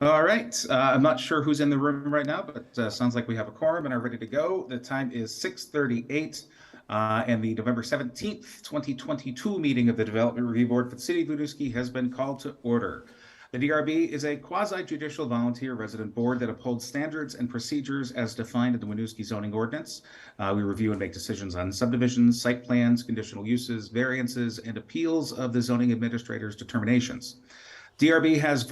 All right. I'm not sure who's in the room right now, but sounds like we have a quorum and are ready to go. The time is 6:38, and the November 17th, 2022 meeting of the Development Review Board for the City of Winooski has been called to order. The DRB is a quasi-judicial volunteer resident board that upholds standards and procedures as defined in the Winooski zoning ordinance. We review and make decisions on subdivisions, site plans, conditional uses, variances, and appeals of the zoning administrator's determinations. DRB has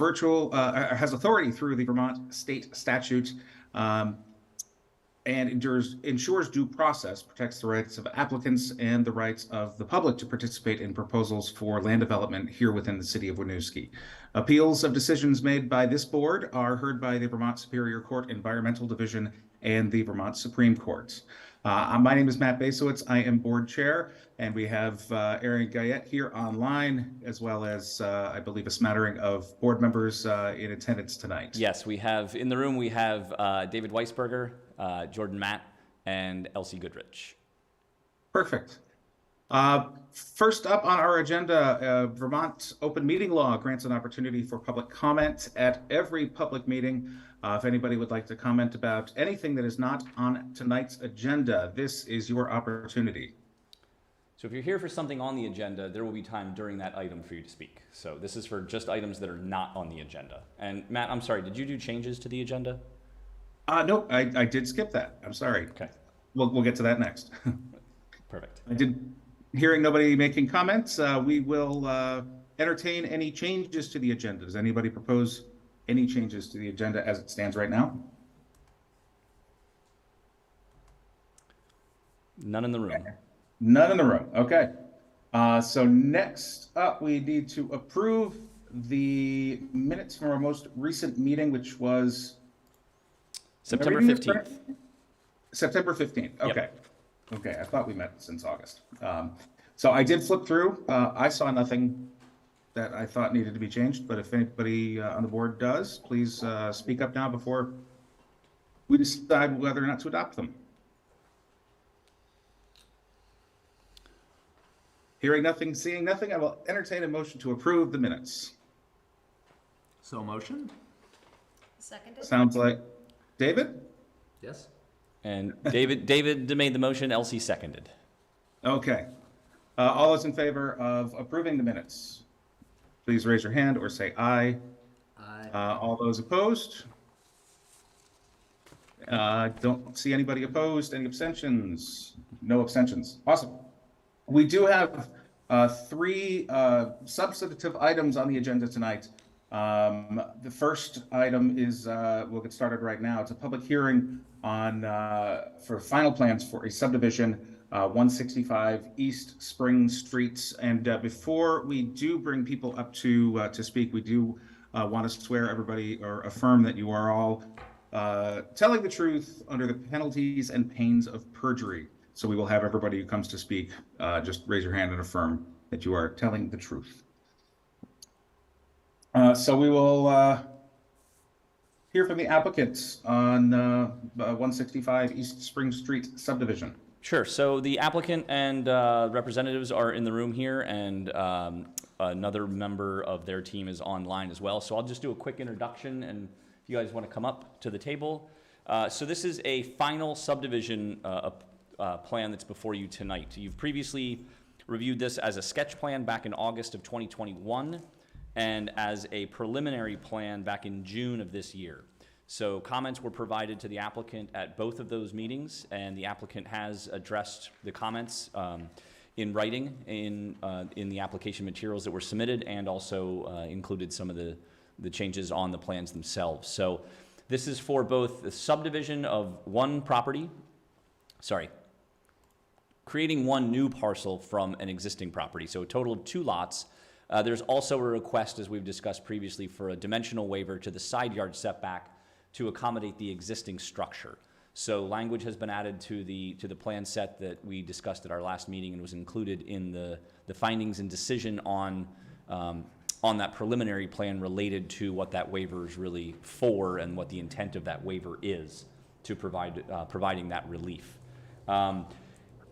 authority through the Vermont state statute and ensures due process, protects the rights of applicants and the rights of the public to participate in proposals for land development here within the city of Winooski. Appeals of decisions made by this board are heard by the Vermont Superior Court Environmental Division and the Vermont Supreme Court. My name is Matt Basowitz. I am board chair, and we have Aaron Guyette here online, as well as, I believe, a smattering of board members in attendance tonight. Yes, we have in the room, we have David Weisberger, Jordan Matt, and Elsie Goodrich. Perfect. First up on our agenda, Vermont open meeting law grants an opportunity for public comment at every public meeting. If anybody would like to comment about anything that is not on tonight's agenda, this is your opportunity. So if you're here for something on the agenda, there will be time during that item for you to speak. So this is for just items that are not on the agenda. And Matt, I'm sorry, did you do changes to the agenda? No, I did skip that. I'm sorry. Okay. We'll get to that next. Perfect. Hearing nobody making comments, we will entertain any changes to the agenda. Does anybody propose any changes to the agenda as it stands right now? None in the room. None in the room. Okay. So next up, we need to approve the minutes from our most recent meeting, which was September 15th. September 15th. Okay. Yep. Okay. I thought we met since August. So I did flip through. I saw nothing that I thought needed to be changed, but if anybody on the board does, please speak up now before we decide whether or not to adopt them. Hearing nothing, seeing nothing, I will entertain a motion to approve the minutes. So motion? Seconded. Sounds like David? Yes. And David made the motion, Elsie seconded. Okay. All those in favor of approving the minutes, please raise your hand or say aye. Aye. All those opposed? Don't see anybody opposed. Any abstentions? No abstentions. Awesome. We do have three substantive items on the agenda tonight. The first item is, we'll get started right now. It's a public hearing on for final plans for a subdivision, 165 East Spring Streets. And before we do bring people up to speak, we do want to swear everybody or affirm that you are all telling the truth under the penalties and pains of perjury. So we will have everybody who comes to speak just raise your hand and affirm that you are telling the truth. So we will hear from the applicants on 165 East Spring Street subdivision. Sure. So the applicant and representatives are in the room here, and another member of their team is online as well. So I'll just do a quick introduction, and if you guys want to come up to the table. So this is a final subdivision plan that's before you tonight. You've previously reviewed this as a sketch plan back in August of 2021 and as a preliminary plan back in June of this year. So comments were provided to the applicant at both of those meetings, and the applicant has addressed the comments in writing in the application materials that were submitted, and also included some of the changes on the plans themselves. So this is for both the subdivision of one property, creating one new parcel from an existing property, so a total of 2 lots. There's also a request, as we've discussed previously, for a dimensional waiver to the side yard setback to accommodate the existing structure. So language has been added to the plan set that we discussed at our last meeting and was included in the findings and decision on that preliminary plan related to what that waiver is really for and what the intent of that waiver is to providing that relief.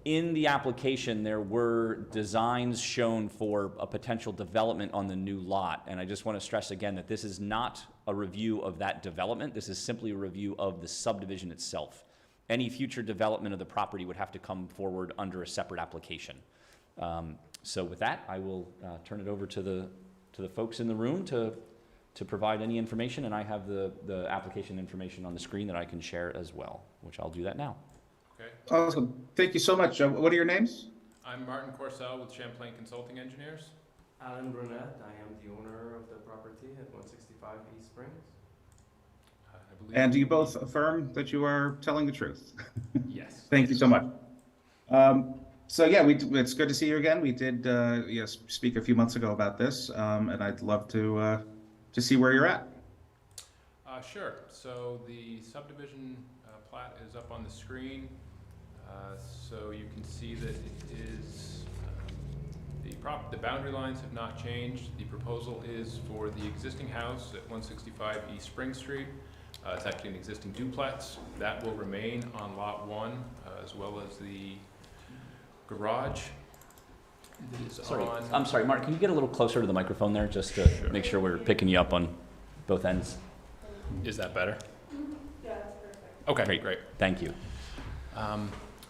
in the application, there were designs shown for a potential development on the new lot. And I just want to stress again that this is not a review of that development. This is simply a review of the subdivision itself. Any future development of the property would have to come forward under a separate application. So with that, I will turn it over to the folks in the room to provide any information. And I have the application information on the screen that I can share as well, which I'll do that now. Okay. Awesome. Thank you so much. What are your names? I'm Martin Corsell with Champlain Consulting Engineers. Alan Brunette, I am the owner of the property at 165 East Springs. I believe. And do you both affirm that you are telling the truth? Yes. Thank you so much. So yeah, it's good to see you again. We did yes, speak a few months ago about this, and I'd love to see where you're at. Sure. So the subdivision plat is up on the screen. So you can see that it is, the boundary lines have not changed. The proposal is for the existing house at 165 East Spring Street. It's actually an existing duplex. That will remain on Lot 1, as well as the garage. I'm sorry, Mark, can you get a little closer to the microphone there, just to make sure we're picking you up on both ends? Is that better? Yeah, that's perfect. Okay, great. Thank you.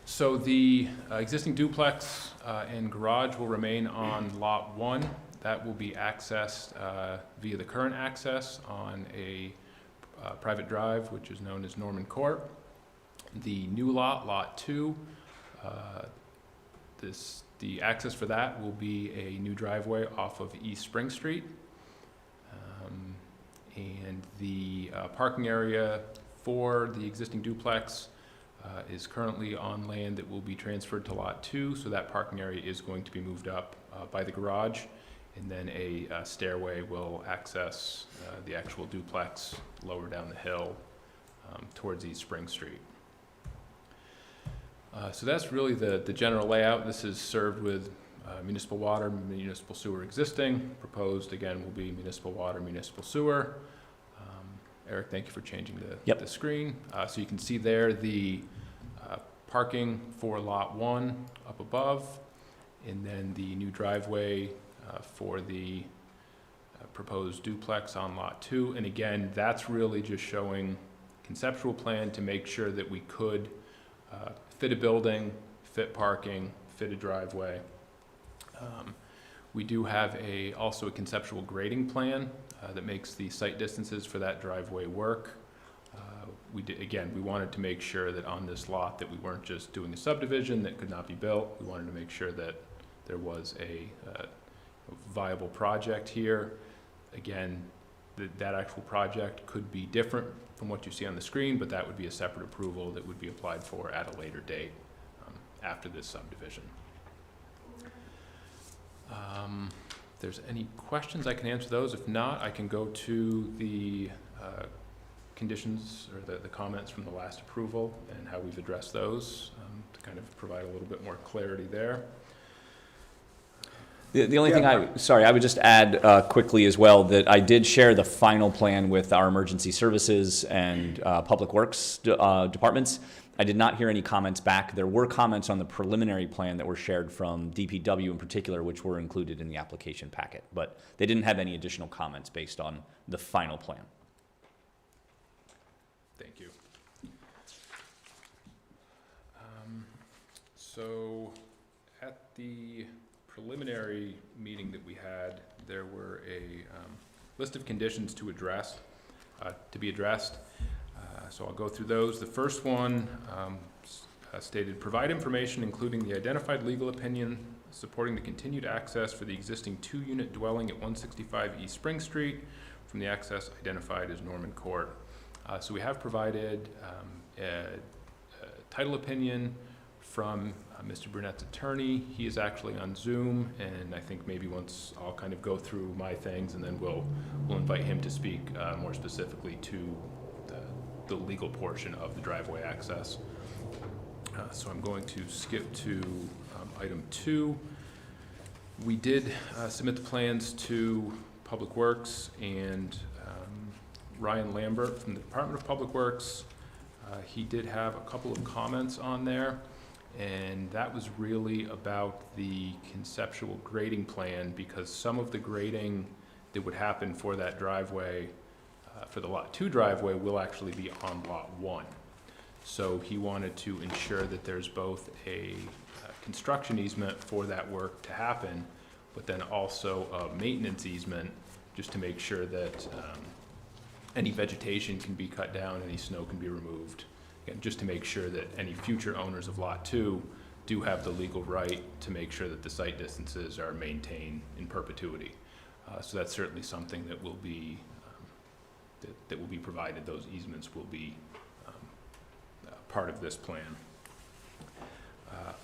So the existing duplex and garage will remain on Lot 1. That will be accessed via the current access on a private drive, which is known as Norman Court. The new lot, Lot 2, the access for that will be a new driveway off of East Spring Street. And the parking area for the existing duplex is currently on land that will be transferred to Lot 2, so that parking area is going to be moved up by the garage, and then a stairway will access the actual duplex lower down the hill towards East Spring Street. So that's really the general layout. This is served with municipal water, municipal sewer existing. Proposed, again, will be municipal water, municipal sewer. Eric, thank you for changing the screen. So you can see there the parking for Lot 1 up above, and then the new driveway for the proposed duplex on Lot 2. And again, that's really just showing conceptual plan to make sure that we could fit a building, fit parking, fit a driveway. We do have also a conceptual grading plan that makes the site distances for that driveway work. We wanted to make sure that on this lot that we weren't just doing a subdivision that could not be built. We wanted to make sure that there was a viable project here. Again, that actual project could be different from what you see on the screen, but that would be a separate approval that would be applied for at a later date after this subdivision. If there's any questions, I can answer those. If not, I can go to the conditions or the comments from the last approval and how we've addressed those to kind of provide a little bit more clarity there. The only thing I would just add quickly as well that I did share the final plan with our emergency services and public works departments. I did not hear any comments back. There were comments on the preliminary plan that were shared from DPW in particular, which were included in the application packet, but they didn't have any additional comments based on the final plan. Thank you. So at the preliminary meeting that we had, there were a list of conditions to be addressed. So I'll go through those. The first one stated, provide information including the identified legal opinion supporting the continued access for the existing 2-unit dwelling at 165 East Spring Street from the access identified as Norman Court. So we have provided a title opinion from Mr. Brunette's attorney. He is actually on Zoom, and I think maybe once I'll kind of go through my things, and then we'll invite him to speak more specifically to the legal portion of the driveway access. So I'm going to skip to item 2. We did submit the plans to Public Works, and Ryan Lambert from the Department of Public Works, he did have a couple of comments on there, And that was really about the conceptual grading plan, because some of the grading that would happen for that driveway, for the Lot 2 driveway, will actually be on Lot 1. So he wanted to ensure that there's both a construction easement for that work to happen, but then also a maintenance easement, just to make sure that any vegetation can be cut down, any snow can be removed, and just to make sure that any future owners of Lot 2 do have the legal right to make sure that the site distances are maintained in perpetuity. So that's certainly something that will be that will be provided. Those easements will be part of this plan.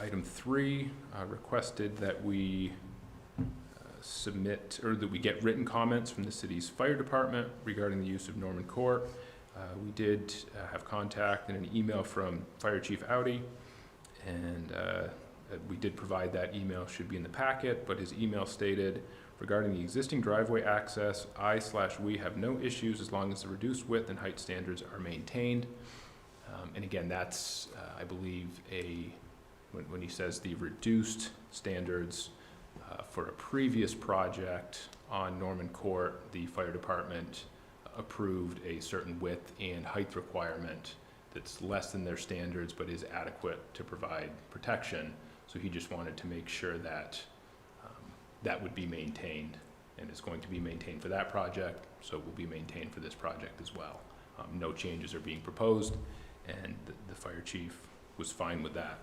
Item 3 requested that we submit, or that we get written comments from the city's fire department regarding the use of Norman Court. We did have contact and an email from Fire Chief Audi, and we did provide that email, should be in the packet, but his email stated, regarding the existing driveway access, I/we have no issues as long as the reduced width and height standards are maintained. And again, that's, I believe, when he says the reduced standards for a previous project on Norman Court, the fire department approved a certain width and height requirement that's less than their standards but is adequate to provide protection. So he just wanted to make sure that that would be maintained, and is going to be maintained for that project, so it will be maintained for this project as well. No changes are being proposed, and the fire chief was fine with that.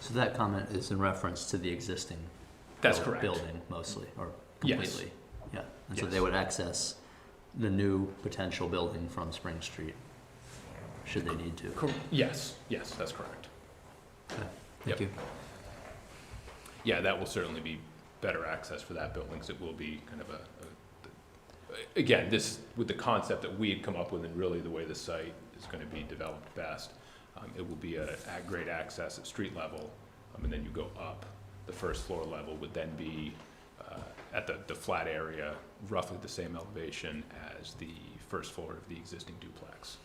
So that comment is in reference to the existing That's correct. building mostly, or Yes. completely? Yeah, and so Yes. they would access the new potential building from Spring Street, should they need to? Yes, that's correct. Okay, Yep. thank you. Yeah, that will certainly be better access for that building, because it will be kind of again, this, with the concept that we had come up with, and really the way the site is going to be developed best, it will be at grade access at street level, and then you go up. The first floor level would then be at the flat area, roughly the same elevation as the first floor of the existing duplex.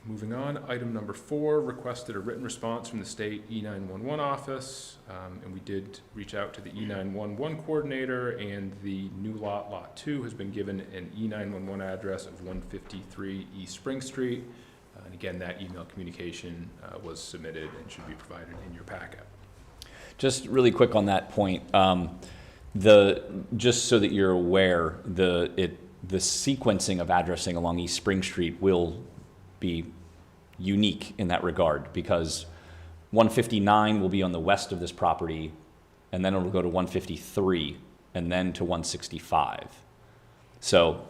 Moving on, item number 4, requested a written response from the state E911 office, and we did reach out to the E911 coordinator, and the new lot 2, has been given an E911 address of 153 East Spring Street, and again, that email communication was submitted and should be provided in your packet. Just really quick on that point, just so that you're aware, the sequencing of addressing along East Spring Street will be unique in that regard, because 159 will be on the west of this property, and then it'll go to 153, and then to 165. So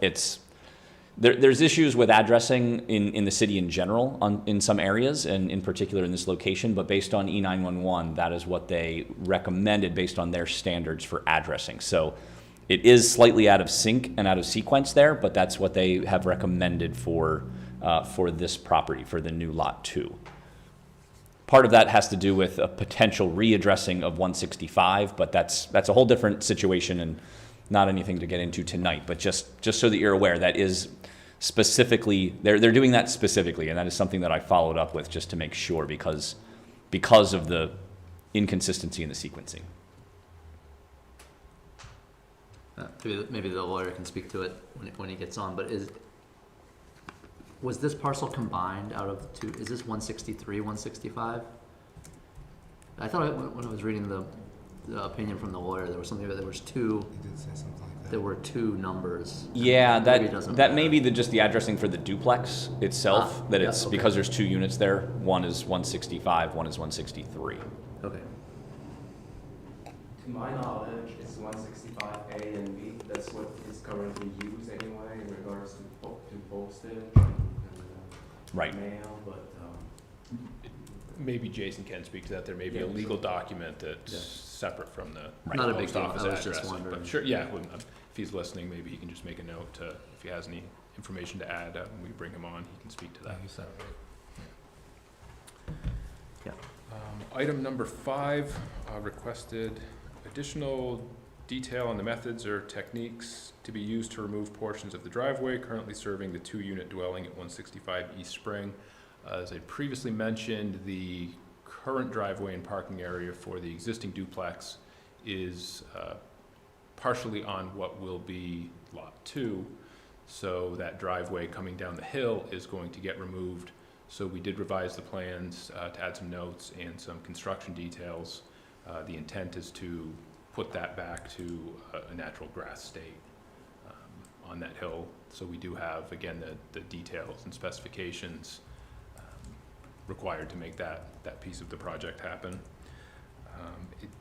there's issues with addressing in the city in general in some areas, and in particular in this location, but based on E911, that is what they recommended based on their standards for addressing. So it is slightly out of sync and out of sequence there, but that's what they have recommended for this property, for the new lot 2. Part of that has to do with a potential readdressing of 165, but that's a whole different situation and not anything to get into tonight. But just so that you're aware, that is specifically, they're doing that specifically, and that is something that I followed up with just to make sure, because of the inconsistency in the sequencing. Maybe the lawyer can speak to it when he gets on, but was this parcel combined out of two? Is this 163, 165? I thought when I was reading the opinion from the lawyer, there was something, there was two. He did say something like that. There were two numbers. Yeah, Maybe it doesn't that matter. may be just the addressing for the duplex itself, that yeah, it's okay. because there's 2 units there. One is 165, one is 163. Okay. To my knowledge, it's 165A and B. That's what is currently used anyway in regards to postage and Right. mail, but Maybe Jason can speak to that. There may be a Yeah. legal document that's Yeah. separate from the Not a big post deal. office I was just address. wondering. But sure, yeah, if he's listening, maybe he can just make a note if he has any information to add, when we bring him on, he can speak to that. You said it right. Yeah. Item number 5, requested additional detail on the methods or techniques to be used to remove portions of the driveway currently serving the 2-unit dwelling at 165 East Spring. As I previously mentioned, the current driveway and parking area for the existing duplex is partially on what will be Lot 2. So that driveway coming down the hill is going to get removed. So we did revise the plans to add some notes and some construction details. The intent is to put that back to a natural grass state on that hill. So we do have, again, the details and specifications required to make that piece of the project happen.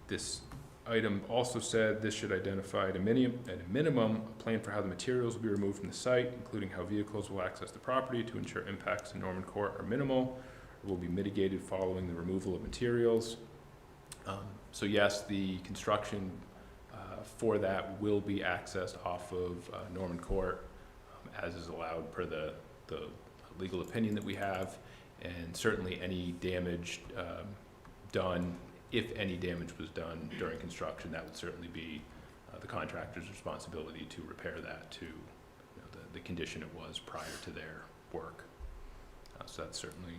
This item also said this should identify at a minimum a plan for how the materials will be removed from the site, including how vehicles will access the property to ensure impacts to Norman Court are minimal or will be mitigated following the removal of materials. So yes, the construction for that will be accessed off of Norman Court, as is allowed per the legal opinion that we have, and certainly any damage done, if any damage was done during construction, that would certainly be the contractor's responsibility to repair that to the condition it was prior to their work. So that's certainly,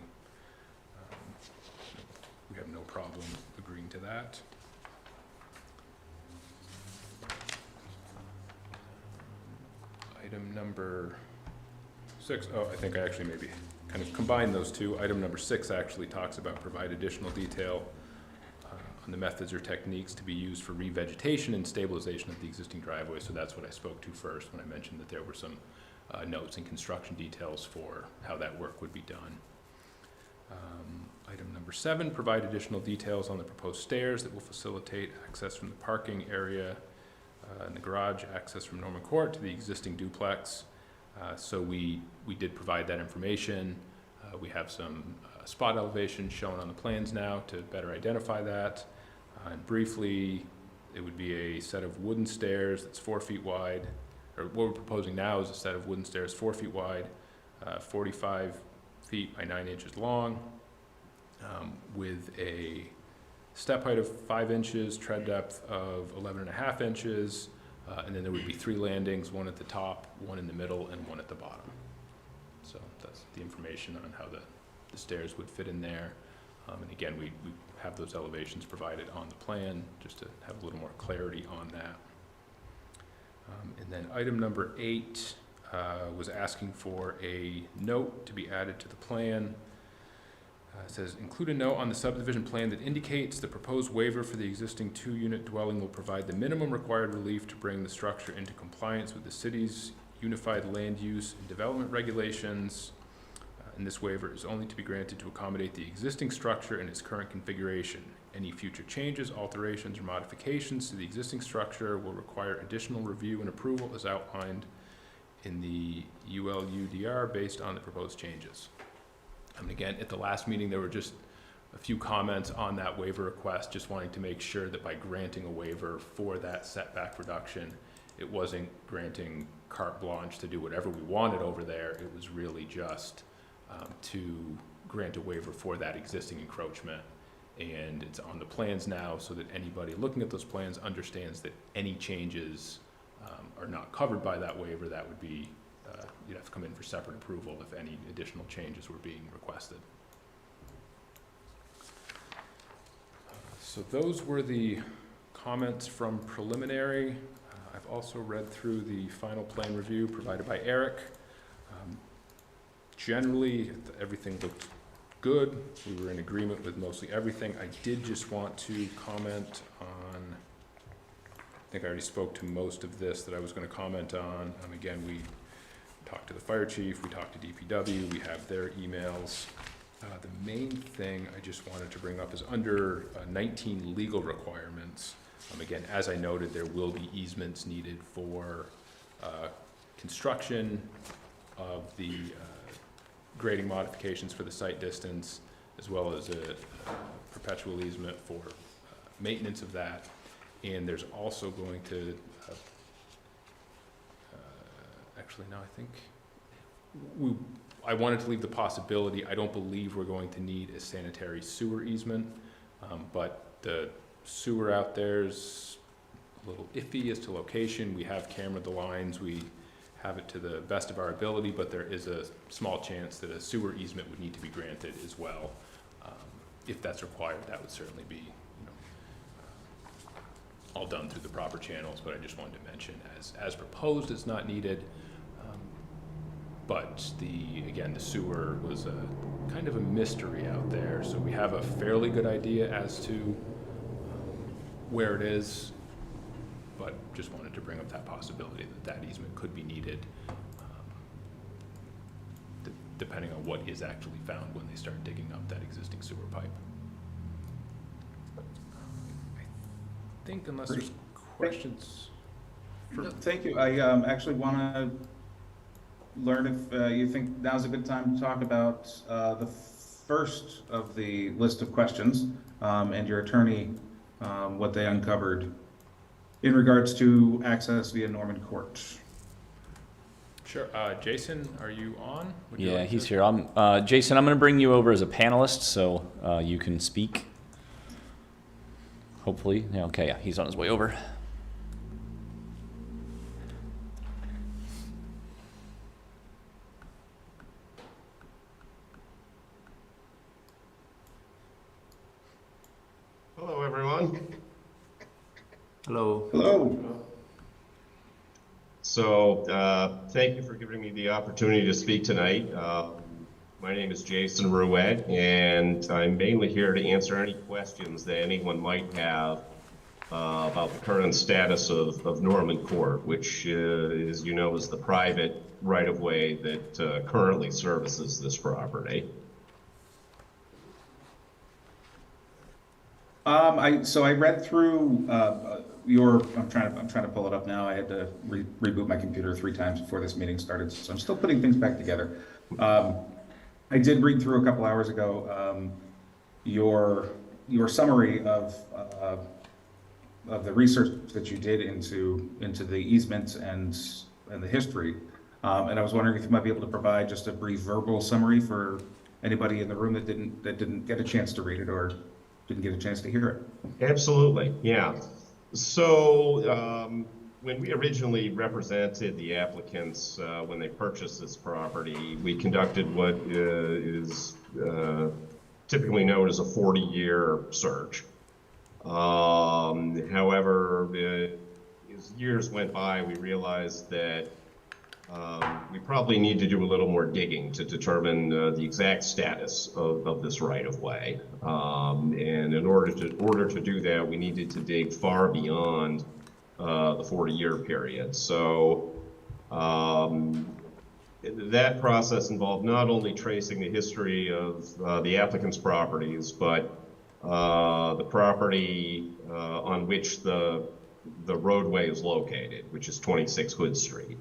we have no problem agreeing to that. Item number 6, I think I actually maybe kind of combined those two. Item number 6 actually talks about provide additional detail on the methods or techniques to be used for revegetation and stabilization of the existing driveway. So that's what I spoke to first when I mentioned that there were some notes and construction details for how that work would be done. Item number 7, provide additional details on the proposed stairs that will facilitate access from the parking area and the garage access from Norman Court to the existing duplex. So we did provide that information. We have some spot elevations shown on the plans now to better identify that. And briefly, it would be a set of wooden stairs that's 4 feet wide, or what we're proposing now is a set of wooden stairs 4 feet wide, 45 feet by 9 inches long, with a step height of 5 inches, tread depth of 11.5 inches, and then there would be 3 landings, 1 at the top, 1 in the middle, and 1 at the bottom. So that's the information on how the stairs would fit in there. And again, we have those elevations provided on the plan just to have a little more clarity on that. And then item number 8 was asking for a note to be added to the plan. It says, include a note on the subdivision plan that indicates the proposed waiver for the existing 2-unit dwelling will provide the minimum required relief to bring the structure into compliance with the city's unified land use and development regulations. And this waiver is only to be granted to accommodate the existing structure in its current configuration. Any future changes, alterations, or modifications to the existing structure will require additional review and approval as outlined in the ULUDR based on the proposed changes. And again, at the last meeting, there were just a few comments on that waiver request, just wanting to make sure that by granting a waiver for that setback reduction, it wasn't granting carte blanche to do whatever we wanted over there. It was really just to grant a waiver for that existing encroachment. And it's on the plans now so that anybody looking at those plans understands that any changes are not covered by that waiver. That would be you'd have to come in for separate approval if any additional changes were being requested. So those were the comments from preliminary. I've also read through the final plan review provided by Eric. Generally, everything looked good. We were in agreement with mostly everything. I did just want to comment on, I think I already spoke to most of this that I was going to comment on. Again, we talked to the fire chief, we talked to DPW, we have their emails. The main thing I just wanted to bring up is under 19 legal requirements. Again, as I noted, there will be easements needed for construction of the grading modifications for the site distance, as well as a perpetual easement for maintenance of that. And there's also going to actually, no, I think I wanted to leave the possibility. I don't believe we're going to need a sanitary sewer easement, but the sewer out there's a little iffy as to location. We have cambered the lines. We have it to the best of our ability, but there is a small chance that a sewer easement would need to be granted as well. If that's required, that would certainly be, all done through the proper channels, but I just wanted to mention as proposed, it's not needed. But again, the sewer was a kind of a mystery out there, so we have a fairly good idea as to where it is, but just wanted to bring up that possibility that easement could be needed, depending on what is actually found when they start digging up that existing sewer pipe. I think unless there's questions. Thank you. I actually want to learn if you think now's a good time to talk about the first of the list of questions, and your attorney, what they uncovered in regards to access via Norman Court. Sure. Jason, are you on? Would you Yeah, like he's to- here. Jason, I'm going to bring you over as a panelist, so you can speak. Hopefully. Yeah, okay, yeah, he's on his way over. Hello, everyone. Hello. Hello. So, thank you for giving me the opportunity to speak tonight. My name is Jason Ruette, and I'm mainly here to answer any questions that anyone might have about the current status of Norman Court, which, as you know, is the private right-of-way that currently services this property. So I read through I'm trying to pull it up now. I had to reboot my computer 3 times before this meeting started, so I'm still putting things back together. I did read through a couple hours ago your summary of the research that you did into the easements and the history, and I was wondering if you might be able to provide just a brief verbal summary for anybody in the room that didn't get a chance to read it or didn't get a chance to hear it. Absolutely, yeah. So when we originally represented the applicants when they purchased this property, we conducted what is typically known as a 40-year search. However, as years went by, we realized that we probably need to do a little more digging to determine the exact status of this right-of-way. And in order to do that, we needed to dig far beyond the 40-year period. So that process involved not only tracing the history of the applicant's properties, but the property on which the roadway is located, which is 26 Hood Street.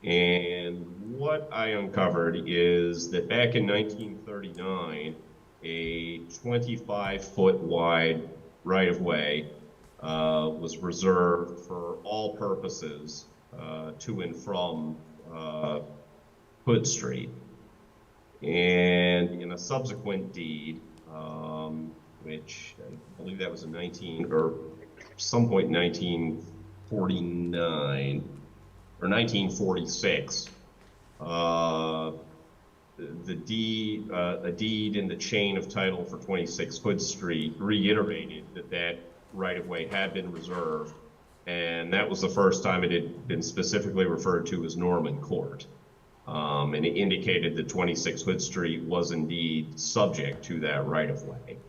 And what I uncovered is that back in 1939, a 25-foot wide right-of-way was reserved for all purposes to and from Hood Street. And in a subsequent deed, which I believe that was in some point in 1949 or 1946, a deed in the chain of title for 26 Hood Street reiterated that right-of-way had been reserved, and that was the first time it had been specifically referred to as Norman Court. And it indicated that 26 Hood Street was indeed subject to that right-of-way.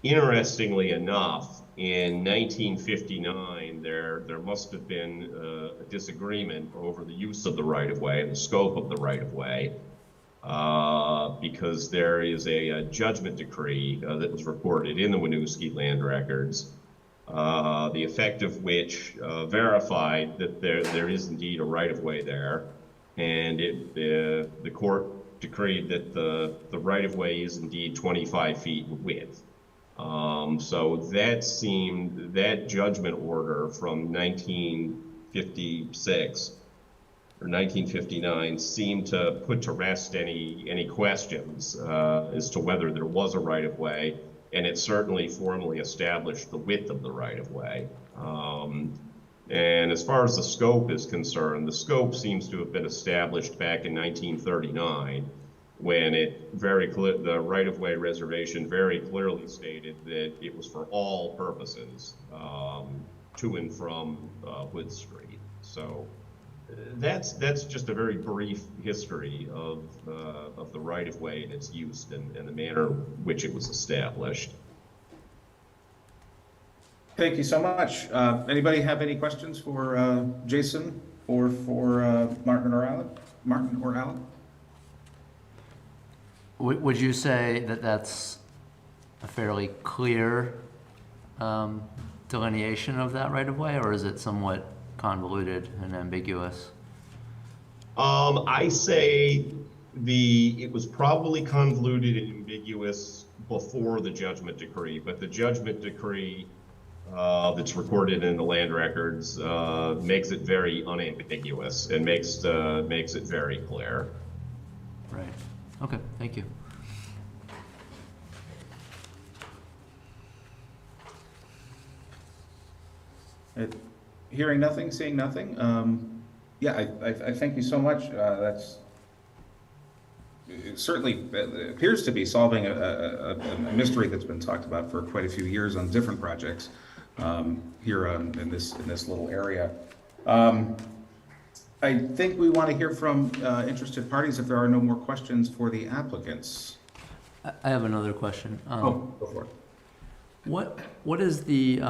Interestingly enough, in 1959, there must have been a disagreement over the use of the right-of-way and the scope of the right-of-way, because there is a judgment decree that was recorded in the Winooski land records, the effect of which verified that there is indeed a right-of-way there, and the court decreed that the right-of-way is indeed 25 feet in width. So that judgment order from 1956 or 1959 seemed to put to rest any questions as to whether there was a right-of-way, and it certainly formally established the width of the right-of-way. And as far as the scope is concerned, the scope seems to have been established back in 1939, when the right-of-way reservation very clearly stated that it was for all purposes to and from Hood Street. So that's just a very brief history of the right-of-way and its use and the manner in which it was established. Thank you so much. Anybody have any questions for Jason or for Martin or Alan? Would you say that that's a fairly clear delineation of that right-of-way, or is it somewhat convoluted and ambiguous? I say it was probably convoluted and ambiguous before the judgment decree, but the judgment decree that's recorded in the land records makes it very unambiguous and makes it very clear. Right. Okay, thank you. Hearing nothing, seeing nothing. Yeah, I thank you so much. It certainly appears to be solving a mystery that's been talked about for quite a few years on different projects here in this little area. I think we want to hear from interested parties if there are no more questions for the applicants. I have another question. Go for it. What is the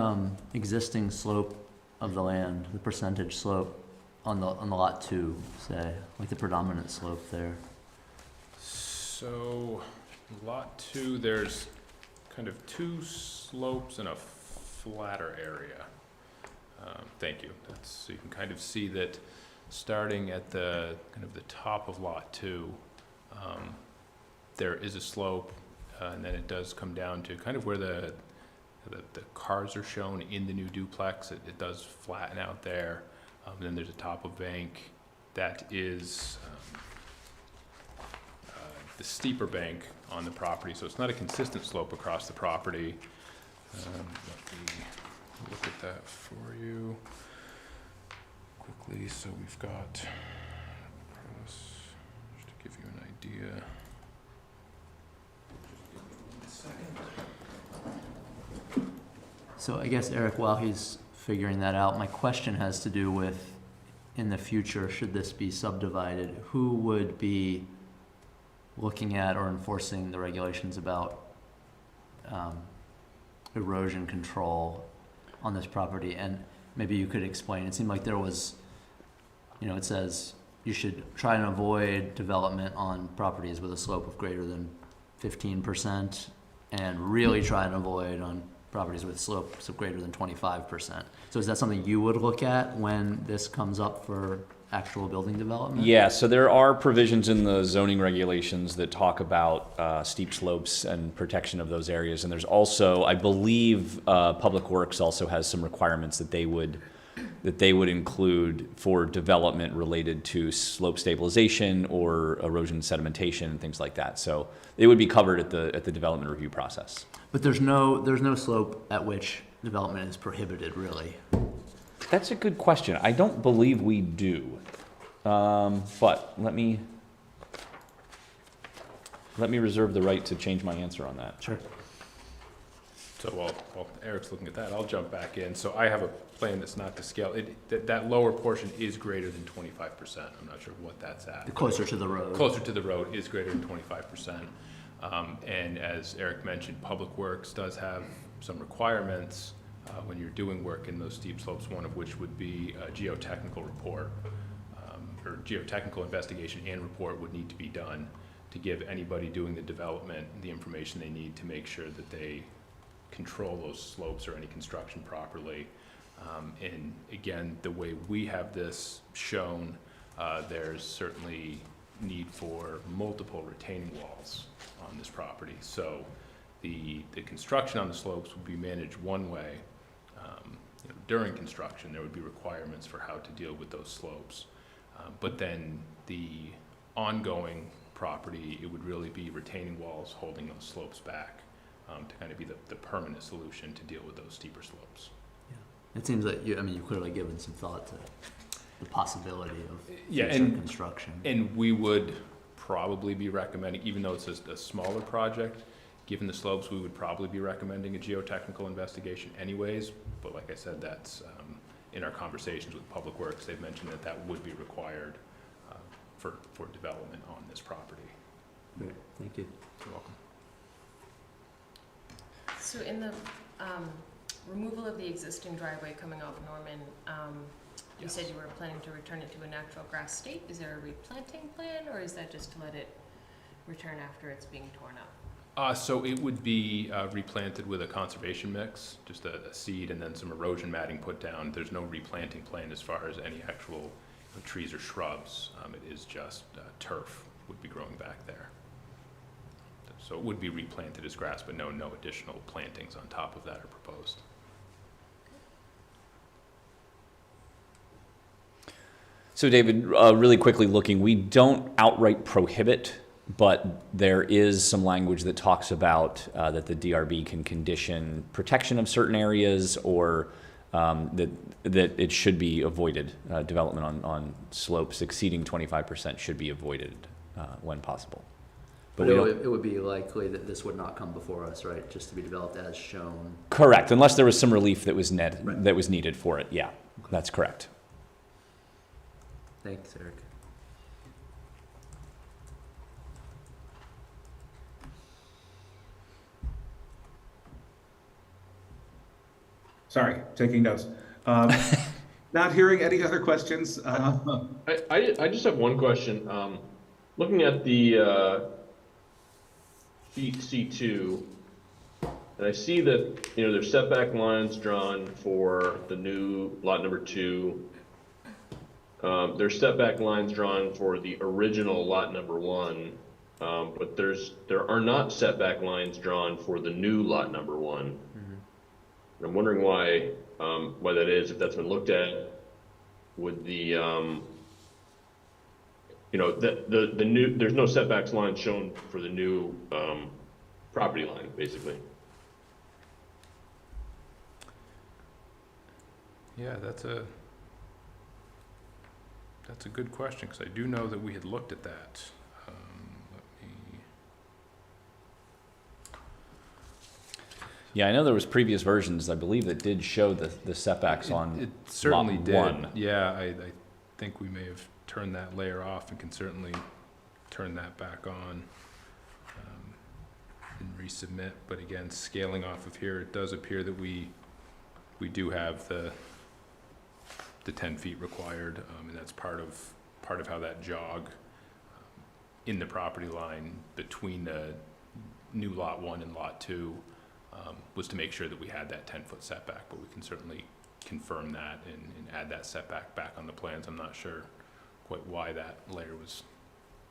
existing slope of the land, the percentage slope on the lot 2, say, like the predominant slope there? So, lot 2, there's kind of 2 slopes and a flatter area. Thank you. So you can kind of see that starting at the kind of the top of lot 2, there is a slope, and then it does come down to kind of where the cars are shown in the new duplex. It does flatten out there. And then there's a top of bank that is the steeper bank on the property, so it's not a consistent slope across the property. Let me look at that for you quickly. So we've got, just to give you an idea. So I guess, Eric, while he's figuring that out, my question has to do with, in the future, should this be subdivided, who would be looking at or enforcing the regulations about erosion control on this property? And maybe you could explain, it seemed like there was, it says you should try and avoid development on properties with a slope of greater than 15% and really try and avoid on properties with slopes of greater than 25%. So is that something you would look at when this comes up for actual building development? Yeah, so there are provisions in the zoning regulations that talk about steep slopes and protection of those areas. And there's also, I believe, Public Works also has some requirements that they would include for development related to slope stabilization or erosion sedimentation and things like that. So it would be covered at the development review process. But there's no slope at which development is prohibited, really. That's a good question. I don't believe we do. But let me reserve the right to change my answer on that. Sure. So while Eric's looking at that, I'll jump back in. So I have a plan that's not to scale. That lower portion is greater than 25%. I'm not sure what that's at. Closer to the road. Closer to the road is greater than 25%. And as Eric mentioned, Public Works does have some requirements when you're doing work in those steep slopes, one of which would be a geotechnical report, or geotechnical investigation and report would need to be done to give anybody doing the development the information they need to make sure that they control those slopes or any construction properly. And again, the way we have this shown, there's certainly need for multiple retaining walls on this property. So the construction on the slopes would be managed one way. During construction, there would be requirements for how to deal with those slopes. But then the ongoing property, it would really be retaining walls holding those slopes back to kind of be the permanent solution to deal with those steeper slopes. It seems like you've clearly given some thought to the possibility of Yeah, future and- construction. And we would probably be recommending, even though it's a smaller project, given the slopes, we would probably be recommending a geotechnical investigation anyways. But like I said, that's in our conversations with Public Works, they've mentioned that that would be required for development on this property. Great, thank you. You're welcome. So in the removal of the existing driveway coming off Norman, you Yes. said you were planning to return it to a natural grass state. Is there a replanting plan, or is that just to let it return after it's being torn up? So it would be replanted with a conservation mix, just a seed and then some erosion matting put down. There's no replanting plan as far as any actual trees or shrubs. It is just turf would be growing back there. So it would be replanted as grass, but no additional plantings on top of that are proposed. So David, really quickly looking, we don't outright prohibit, but there is some language that talks about that the DRB can condition protection of certain areas, or that it should be avoided. Development on slopes exceeding 25% should be avoided when possible. But we it don't- would, it would be likely that this would not come before us, right? Just to be developed as shown. Correct, unless there was some relief that was Right. that was needed for it. Yeah, that's correct. Thanks, Eric. Sorry, taking notes. Not hearing any other questions. I just have one question. Looking at the sheet C2, and I see that, there's setback lines drawn for the new lot number 2. There's setback lines drawn for the original lot number 1, but there are not setback lines drawn for the new lot number 1. And I'm wondering why that is, if that's been looked at. Would the the new, there's no setbacks line shown for the new property line, basically. Yeah, that's a good question, because I do know that we had looked at that. Yeah, I know there was previous versions, I believe, that did show the setbacks on It certainly lot did. 1. Yeah, I think we may have turned that layer off and can certainly turn that back on and resubmit. But again, scaling off of here, it does appear that we do have the 10 feet required, and that's part of how that jog in the property line between the new lot 1 and lot 2 was to make sure that we had that 10-foot setback, but we can certainly confirm that and add that setback back on the plans. I'm not sure quite why that layer was,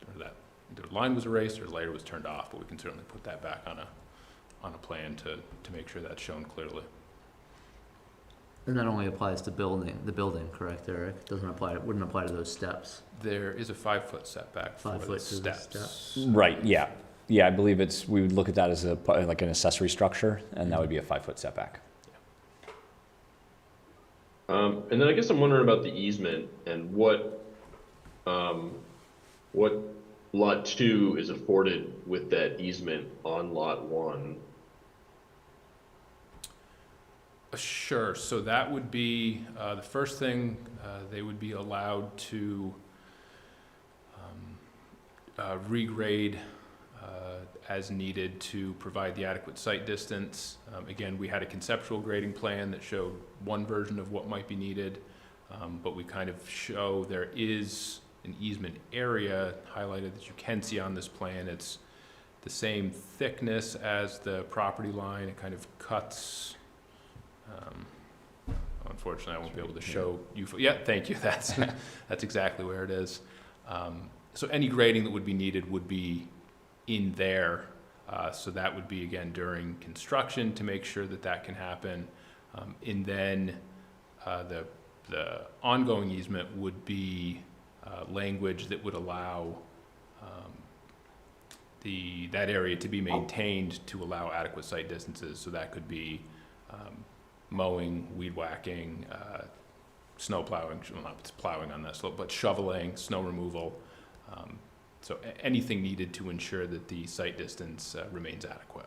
or that the line was erased or the layer was turned off, but we can certainly put that back on a plan to make sure that's shown clearly. And that only applies to the building, correct, Eric? Wouldn't apply to those steps. There is a 5-foot setback for 5 the foot to the steps. Right, yeah. Yeah, I believe we would look at that as like an accessory structure, and that would be a 5-foot setback. And then I guess I'm wondering about the easement and what lot 2 is afforded with that easement on lot 1. Sure, so that would be, the first thing, they would be allowed to regrade as needed to provide the adequate site distance. Again, we had a conceptual grading plan that showed one version of what might be needed, but we kind of show there is an easement area highlighted that you can see on this plan. It's the same thickness as the property line. It kind of cuts, unfortunately, I won't be able to show you. Yeah, thank you. That's exactly where it is. So any grading that would be needed would be in there. So that would be, again, during construction to make sure that that can happen. And then the ongoing easement would be language that would allow that area to be maintained to allow adequate site distances. So that could be mowing, weed whacking, snow plowing, well, not plowing on that slope, but shoveling, snow removal. So anything needed to ensure that the site distance remains adequate.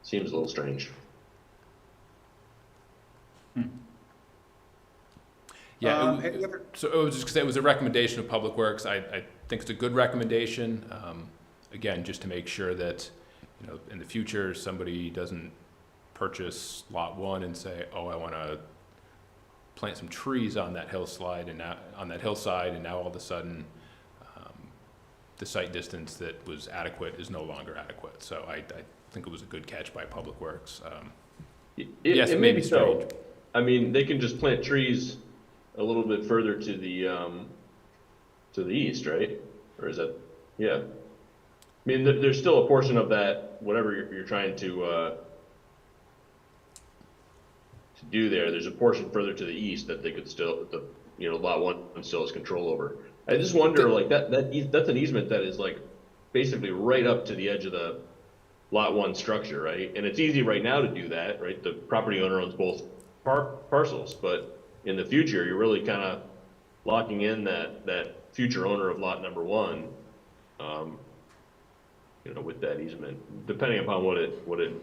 Seems a little strange. Yeah, Any other? so it was just because it was a recommendation of Public Works. I think it's a good recommendation. Again, just to make sure that, you know, in the future, somebody doesn't purchase lot 1 and say, oh, I want to plant some trees on that hillside, and now all of a sudden, the site distance that was adequate is no longer adequate. So I think it was a good catch by Public Works. Yes, it may be strange. So. I mean, they can just plant trees a little bit further to the east, right? Or is that, yeah. I mean, there's still a portion of that, whatever you're trying to do there. There's a portion further to the east that they could still, lot 1 still has control over. I just wonder, like, that's an easement that is like basically right up to the edge of the lot 1 structure, right? And it's easy right now to do that, right? The property owner owns both parcels, but in the future, you're really kind of locking in that future owner of lot number 1, with that easement, depending upon what it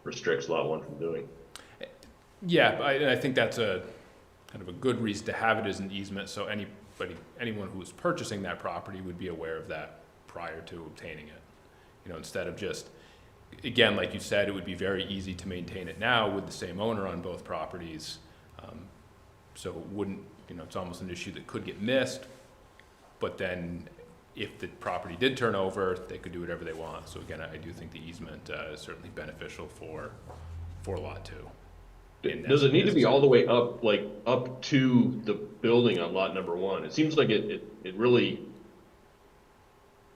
restricts lot 1 from doing. Yeah, I think that's a kind of a good reason to have it as an easement, so anyone who is purchasing that property would be aware of that prior to obtaining it. Instead of just, again, like you said, it would be very easy to maintain it now with the same owner on both properties. So it wouldn't, it's almost an issue that could get missed, but then if the property did turn over, they could do whatever they want. So again, I do think the easement is certainly beneficial for lot 2. Does it need to be all the way up, like up to the building on lot number 1? It seems like it really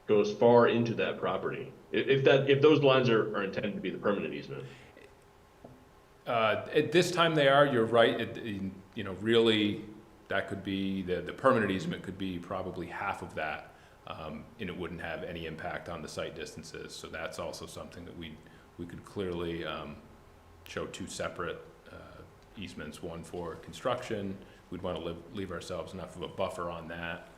goes far into that property. If those lines are intended to be the permanent easement. At this time they are, you're right. Really that could be, the permanent easement could be probably half of that, and it wouldn't have any impact on the site distances. So that's also something that we could clearly show 2 separate easements, one for construction. We'd want to leave ourselves enough of a buffer on that,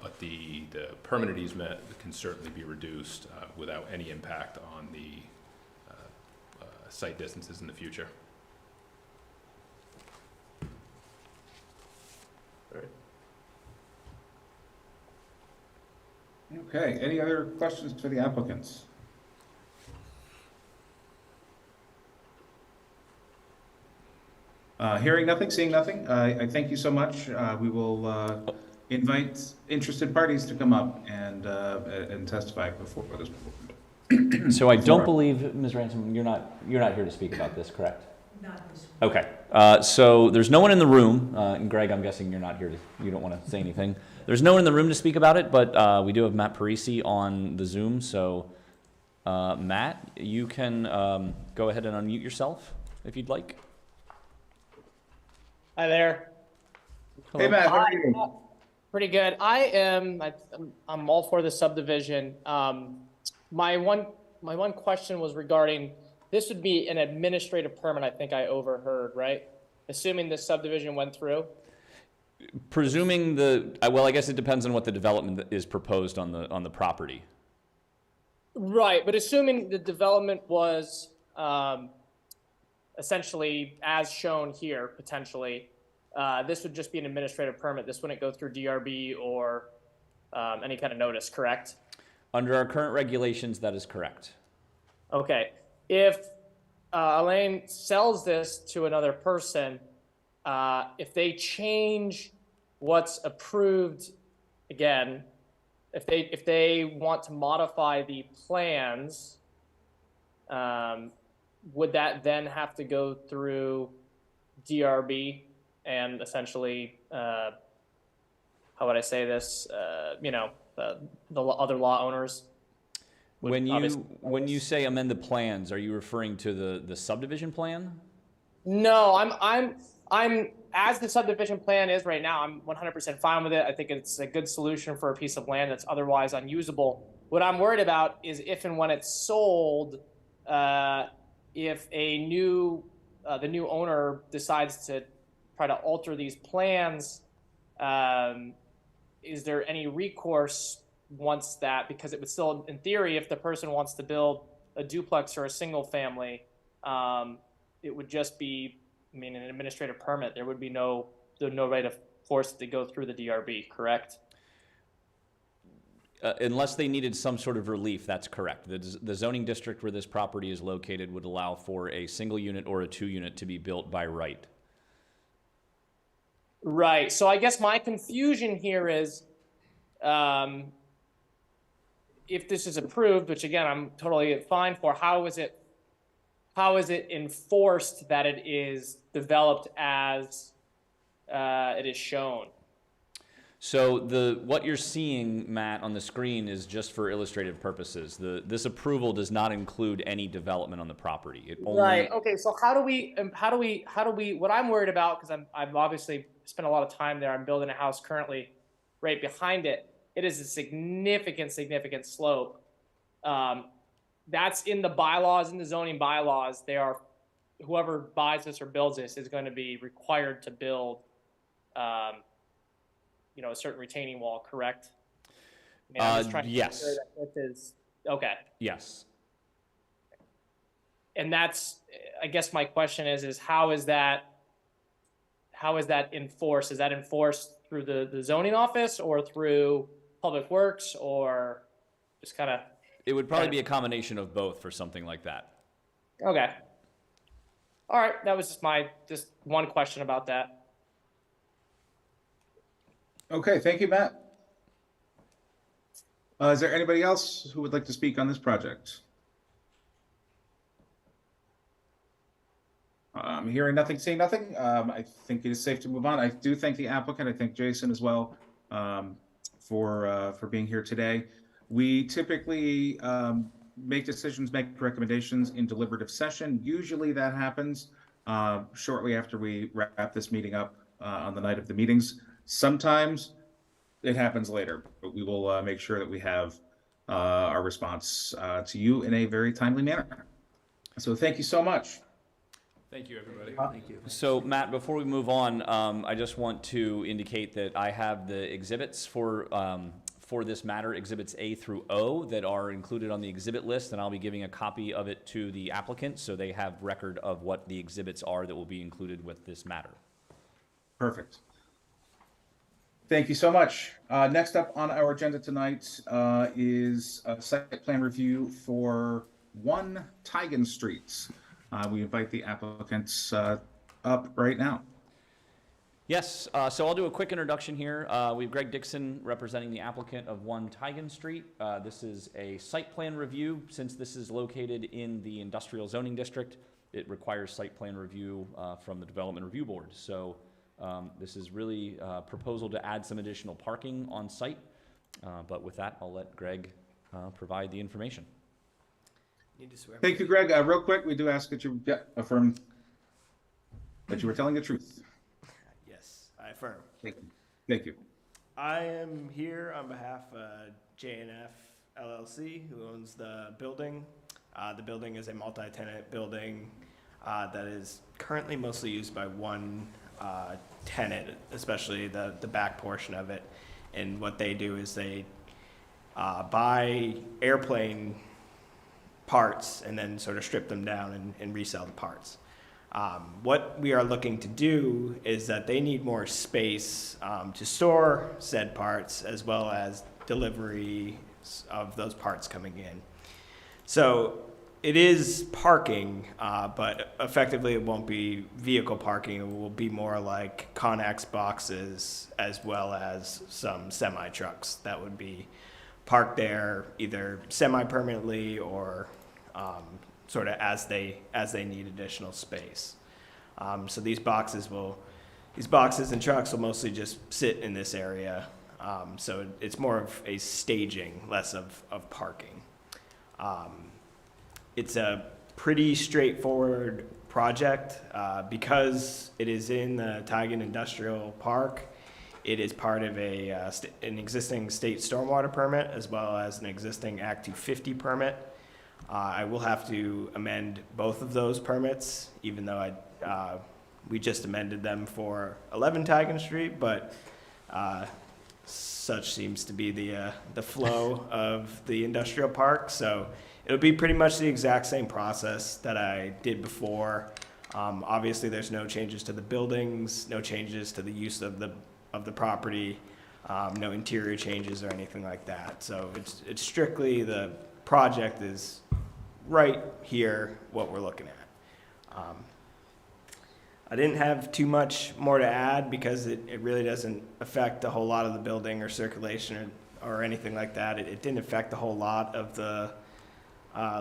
but the permanent easement can certainly be reduced without any impact on the site distances in the future. All right. Okay, any other questions for the applicants? Hearing nothing, seeing nothing, I thank you so much. We will invite interested parties to come up and testify before this board. So I don't believe, Ms. Ransom, you're not here to speak about this, correct? Not this one. Okay. So there's no one in the room, and Greg, I'm guessing you're not here you don't want to say anything. There's no one in the room to speak about it, but we do have Matt Parisi on the Zoom. So Matt, you can go ahead and unmute yourself if you'd like. Hi there. Hey Matt, how are you? Pretty good. I'm all for the subdivision. My one question was regarding, this would be an administrative permit, I think I overheard, right? Assuming the subdivision went through? Presuming well, I guess it depends on what the development is proposed on the property. Right, but assuming the development was essentially as shown here, potentially, this would just be an administrative permit. This wouldn't go through DRB or any kind of notice, correct? Under our current regulations, that is correct. Okay. If Elaine sells this to another person, if they change what's approved, again, if they want to modify the plans, would that then have to go through DRB and essentially, how would I say this? The other law owners. When you say amend the plans, are you referring to the subdivision plan? No, I'm as the subdivision plan is right now, I'm 100% fine with it. I think it's a good solution for a piece of land that's otherwise unusable. What I'm worried about is if and when it's sold, if a new, the new owner decides to try to alter these plans, is there any recourse once that, because it would still, in theory, if the person wants to build a duplex or a single family, it would just be, I mean, an administrative permit. There would be no right of force to go through the DRB, correct? Unless they needed some sort of relief, that's correct. The zoning district where this property is located would allow for a single unit or a 2-unit to be built by right. Right. So I guess my confusion here is, if this is approved, which again, I'm totally fine for, how is it enforced that it is developed as it is shown? So what you're seeing, Matt, on the screen is just for illustrative purposes. This approval does not include any development on the property. It only, Right. Okay. So how do we? What I'm worried about, because I've obviously spent a lot of time there. I'm building a house currently, right behind it. It is a significant slope. That's in the bylaws, in the zoning bylaws. They are, whoever buys this or builds this is going to be required to build, a certain retaining wall, correct? I mean, I'm just trying to yes. make sure that this is okay. Yes. And that's, I guess my question is how is that enforced? Is that enforced through the zoning office or through Public Works, or just kind of? It would probably be a combination of both for something like that. Okay. All right. That was just one question about that. Okay, thank you, Matt. Is there anybody else who would like to speak on this project? I'm hearing nothing, seeing nothing. I think it is safe to move on. I do thank the applicant. I thank Jason as well for being here today. We typically make decisions, make recommendations in deliberative session. Usually that happens shortly after we wrap this meeting up on the night of the meetings. Sometimes it happens later, but we will make sure that we have our response to you in a very timely manner. So thank you so much. Thank you, everybody. Thank you. So Matt, before we move on, I just want to indicate that I have the exhibits for this matter, exhibits A through O, that are included on the exhibit list, and I'll be giving a copy of it to the applicant so they have record of what the exhibits are that will be included with this matter. Perfect. Thank you so much. Next up on our agenda tonight is a site plan review for 1 Tigan Street. We invite the applicants up right now. Yes, so I'll do a quick introduction here. We have Greg Dixon representing the applicant of 1 Tigan Street. This is a site plan review. Since this is located in the industrial zoning district, it requires site plan review from the Development Review Board. So this is really a proposal to add some additional parking on site. But with that, I'll let Greg provide the information. Thank you, Greg. Real quick, we do ask that you affirm that you were telling the truth. Yes, I affirm. Thank you. Thank you. I am here on behalf of J&F LLC, who owns the building. The building is a multi-tenant building that is currently mostly used by one tenant, especially the back portion of it. And what they do is they buy airplane parts and then sort of strip them down and resell the parts. What we are looking to do is that they need more space to store said parts, as well as delivery of those parts coming in. So it is parking, but effectively it won't be vehicle parking. It will be more like Connex boxes, as well as some semi-trucks that would be parked there either semi-permanently or sort of as they need additional space. So these boxes and trucks will mostly just sit in this area. So it's more of a staging, less of parking. It's a pretty straightforward project because it is in the Tigan Industrial Park. It is part of an existing state stormwater permit as well as an existing Act 250 permit. I will have to amend both of those permits, even though we just amended them for 11 Tigan Street, but such seems to be the flow of the industrial park. So it'll be pretty much the exact same process that I did before. Obviously, there's no changes to the buildings, no changes to the use of the property, no interior changes or anything like that. So it's strictly the project is right here, what we're looking at. I didn't have too much more to add because it really doesn't affect a whole lot of the building or circulation or anything like that. It didn't affect a whole lot of the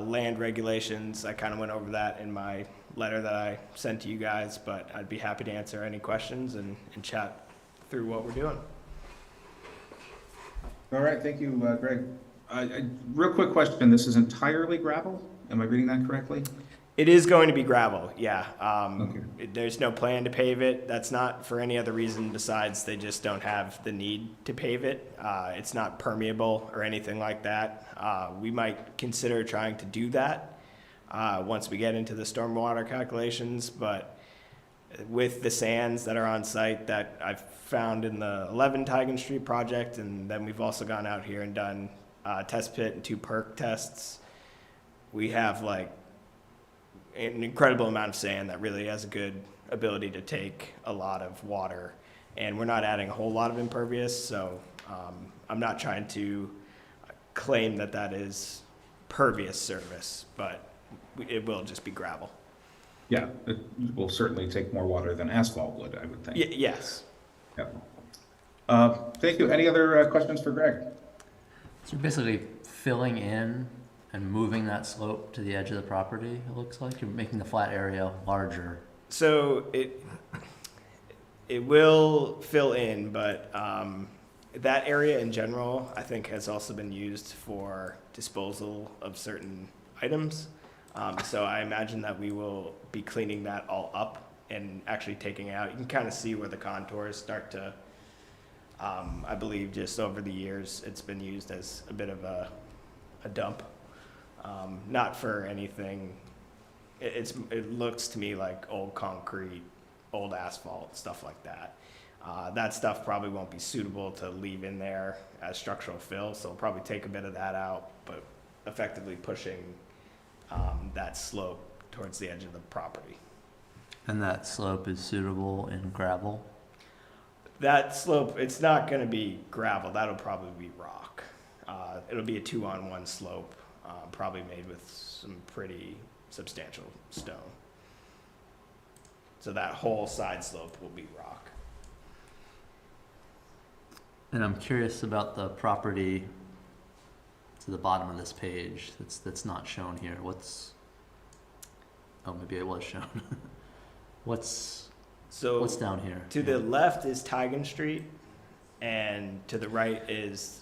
land regulations. I kind of went over that in my letter that I sent to you guys, but I'd be happy to answer any questions and chat through what we're doing. All right, thank you, Greg. Real quick question, this is entirely gravel? Am I reading that correctly? It is going to be gravel, yeah. Okay. There's no plan to pave it. That's not for any other reason besides they just don't have the need to pave it. It's not permeable or anything like that. We might consider trying to do that once we get into the stormwater calculations, but with the sands that are on site that I've found in the 11 Tigan Street project, and then we've also gone out here and done test pit and 2 perk tests, we have like an incredible amount of sand that really has a good ability to take a lot of water, and we're not adding a whole lot of impervious, so I'm not trying to claim that is pervious surface, but it will just be gravel. Yeah, it will certainly take more water than asphalt would, I would think. Yes. Yeah. Thank you. Any other questions for Greg? So you're basically filling in and moving that slope to the edge of the property, it looks like? You're making the flat area larger. So it will fill in, but that area in general, I think, has also been used for disposal of certain items. So I imagine that we will be cleaning that all up and actually taking out. You can kind of see where the contours start to, I believe just over the years, it's been used as a bit of a dump. Not for anything. It looks to me like old concrete, old asphalt, stuff like that. That stuff probably won't be suitable to leave in there as structural fill, so we'll probably take a bit of that out, but effectively pushing that slope towards the edge of the property. And that slope is suitable in gravel? That slope, it's not going to be gravel. That'll probably be rock. It'll be a 2-on-1 slope, probably made with some pretty substantial stone. So that whole side slope will be rock. And I'm curious about the property to the bottom of this page that's not shown here. Oh, maybe it was shown. What's down here? To the left is Tigan Street, and to the right is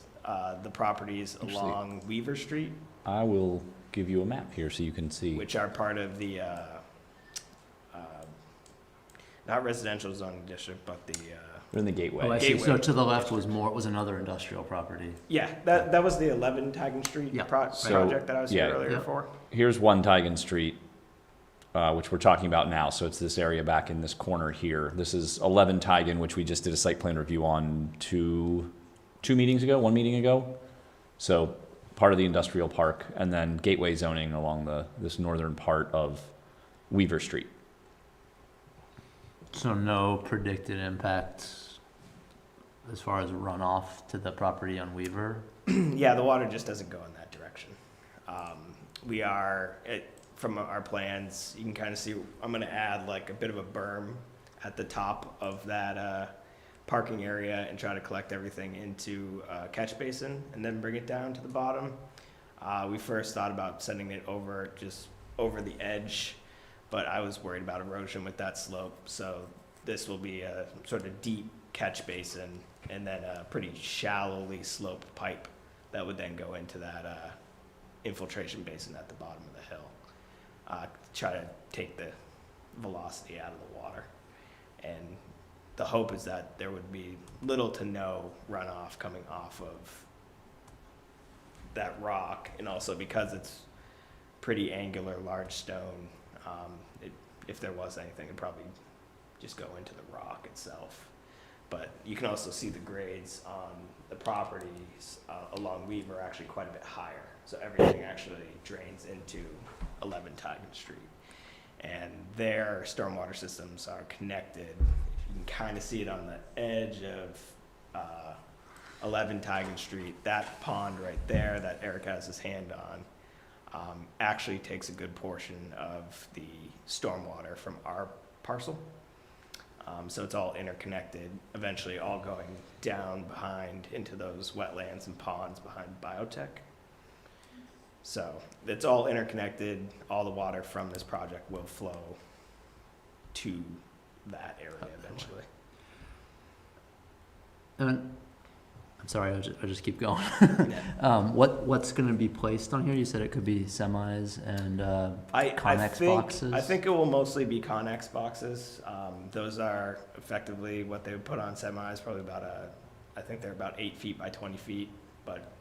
the properties along Weaver Street, I will give you a map here so you can see. which are part of the not residential zoning district, but the We're in the gateway. Oh, I see. Gateway. So to the left was another industrial property. yeah, that was the 11 Tigan Street Yeah. project that I was here yeah. earlier Yeah. for. Here's 1 Tigan Street, which we're talking about now. So it's this area back in this corner here. This is 11 Tigan, which we just did a site plan review on one meeting ago. So part of the industrial park, and then gateway zoning along this northern part of Weaver Street. So no predicted impact as far as runoff to the property on Weaver? Yeah, the water just doesn't go in that direction. From our plans, you can kind of see, I'm going to add like a bit of a berm at the top of that parking area and try to collect everything into a catch basin and then bring it down to the bottom. We first thought about sending it just over the edge, but I was worried about erosion with that slope. So this will be a sort of deep catch basin and then a pretty shallowly sloped pipe that would then go into that infiltration basin at the bottom of the hill. Try to take the velocity out of the water. And the hope is that there would be little to no runoff coming off of that rock, and also because it's pretty angular, large stone, if there was anything, it'd probably just go into the rock itself. But you can also see the grades on the properties along Weaver are actually quite a bit higher. So everything actually drains into 11 Tigan Street. And their stormwater systems are connected. You can kind of see it on the edge of 11 Tigan Street. That pond right there that Eric has his hand on actually takes a good portion of the stormwater from our parcel. So it's all interconnected, eventually all going down behind into those wetlands and ponds behind biotech. So it's all interconnected. All the water from this project will flow to that area eventually. And I'm sorry, I'll just keep going. What's going to be placed on here? You said it could be semis and Connex boxes. I think it will mostly be Connex boxes. Those are effectively what they would put on semis, probably I think they're about 8 feet by 20 feet, but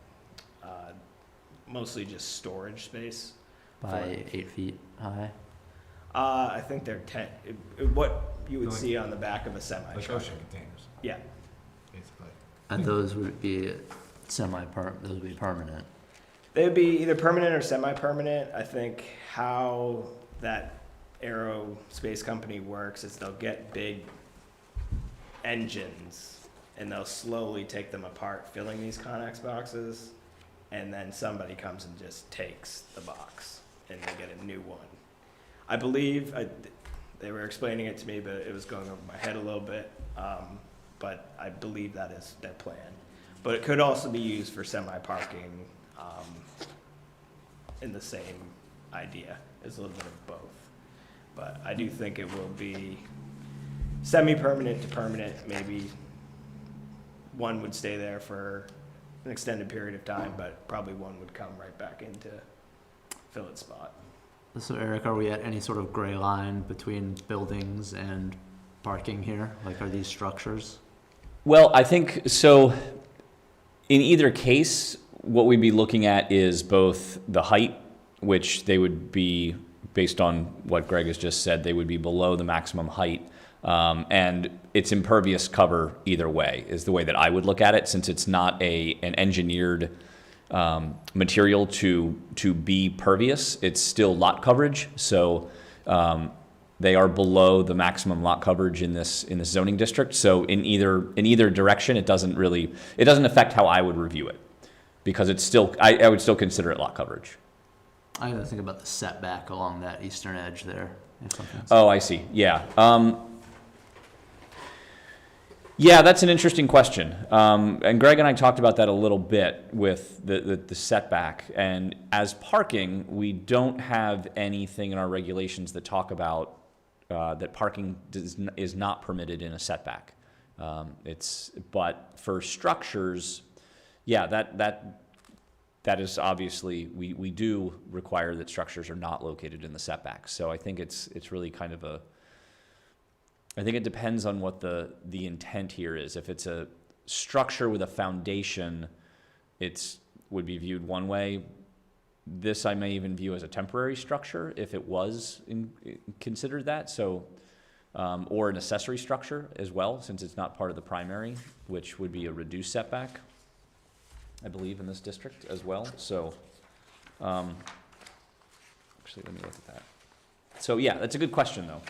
mostly just storage space. By 8 feet high? I think they're 10, what you would see on the back of a semi Like truck. ocean containers, Yeah. basically. And those would be those would be permanent. They would be either permanent or semi-permanent. I think how that aerospace company works is they'll get big engines and they'll slowly take them apart, filling these Connex boxes, and then somebody comes and just takes the box and they get a new one. I believe they were explaining it to me, but it was going over my head a little bit. But I believe that is their plan. But it could also be used for semi-parking in the same idea. It's a little bit of both. But I do think it will be semi-permanent to permanent. Maybe one would stay there for an extended period of time, but probably one would come right back in to fill its spot. So Eric, are we at any sort of gray line between buildings and parking here? Like, are these structures? Well, I think so. In either case, what we'd be looking at is both the height, which they would be, based on what Greg has just said, they would be below the maximum height. And its impervious cover either way is the way that I would look at it, since it's not an engineered material to be pervious. It's still lot coverage. So they are below the maximum lot coverage in this zoning district. So in either direction, it doesn't affect how I would review it, because it's still I would still consider it lot coverage. I gotta think about the setback along that eastern edge there. Oh, I see. Yeah. Yeah, that's an interesting question. And Greg and I talked about that a little bit with the setback. And as parking, we don't have anything in our regulations that talk about that parking is not permitted in a setback. But for structures, yeah, that is obviously, we do require that structures are not located in the setback. So I think it's really kind of I think it depends on what the intent here is. If it's a structure with a foundation, would be viewed one way. This I may even view as a temporary structure if it was considered that. So, or an accessory structure as well, since it's not part of the primary, which would be a reduced setback, I believe, in this district as well. So, actually, let me look at that. So yeah, that's a good question though.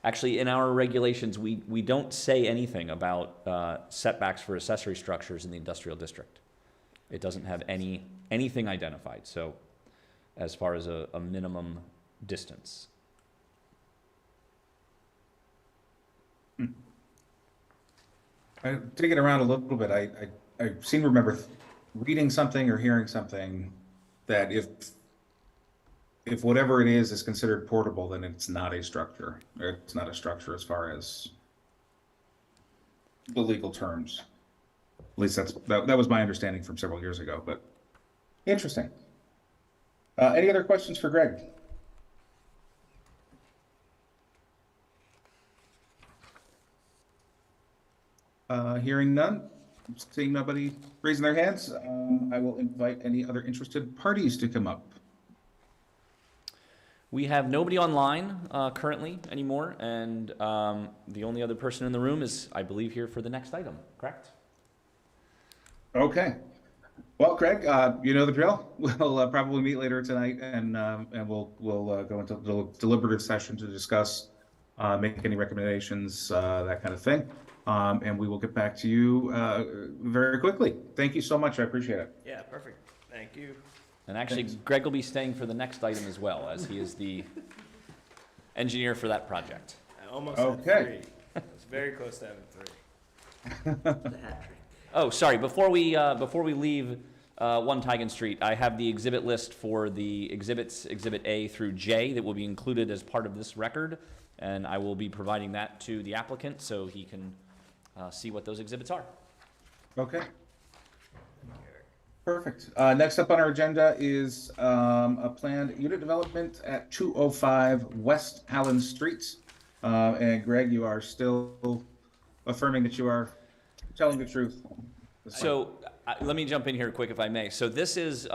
Actually, in our regulations, we don't say anything about setbacks for accessory structures in the industrial district. It doesn't have anything identified, so as far as a minimum distance. Digging around a little bit, I seem to remember reading something or hearing something that if whatever it is considered portable, then it's not a structure. It's not a structure as far as the legal terms. At least that was my understanding from several years ago, but interesting. Any other questions for Greg? Hearing none, seeing nobody raising their hands, I will invite any other interested parties to come up. We have nobody online currently anymore, and the only other person in the room is, I believe, here for the next item, correct? Okay. Well, Craig, you know the drill. We'll probably meet later tonight, and we'll go into the deliberative session to discuss, make any recommendations, that kind of thing. And we will get back to you very quickly. Thank you so much. I appreciate it. Yeah, perfect. Thank you. And actually, Thanks. Greg will be staying for the next item as well, as he is the engineer for that project. I almost Okay. had 3. I was very close to having 3. The hat trick. Oh, sorry, before we leave 1 Tigan Street, I have the exhibit list for the exhibits, Exhibit A through J, that will be included as part of this record, and I will be providing that to the applicant so he can see what those exhibits are. Okay. Perfect. Next up on our agenda is a planned unit development at 205 West Allen Street. And Greg, you are still affirming that you are telling the truth. So let me jump in here quick if I may. So this is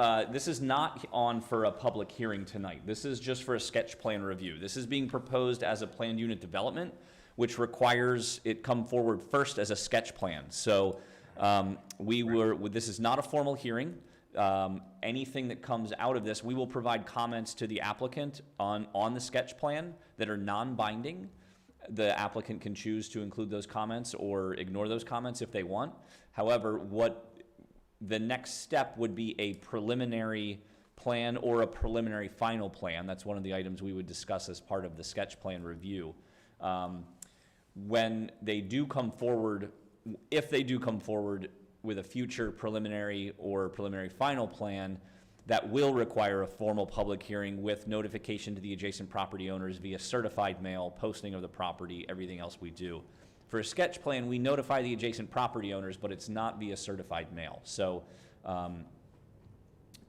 not on for a public hearing tonight. This is just for a sketch plan review. This is being proposed as a planned unit development, which requires it come forward first as a sketch plan. So this is not a formal hearing. Anything that comes out of this, we will provide comments to the applicant on the sketch plan that are non-binding. The applicant can choose to include those comments or ignore those comments if they want. However, what the next step would be a preliminary plan or a preliminary final plan. That's one of the items we would discuss as part of the sketch plan review. When they do come forward, if they do come forward with a future preliminary or preliminary final plan, that will require a formal public hearing with notification to the adjacent property owners via certified mail, posting of the property, everything else we do. For a sketch plan, we notify the adjacent property owners, but it's not via certified mail. So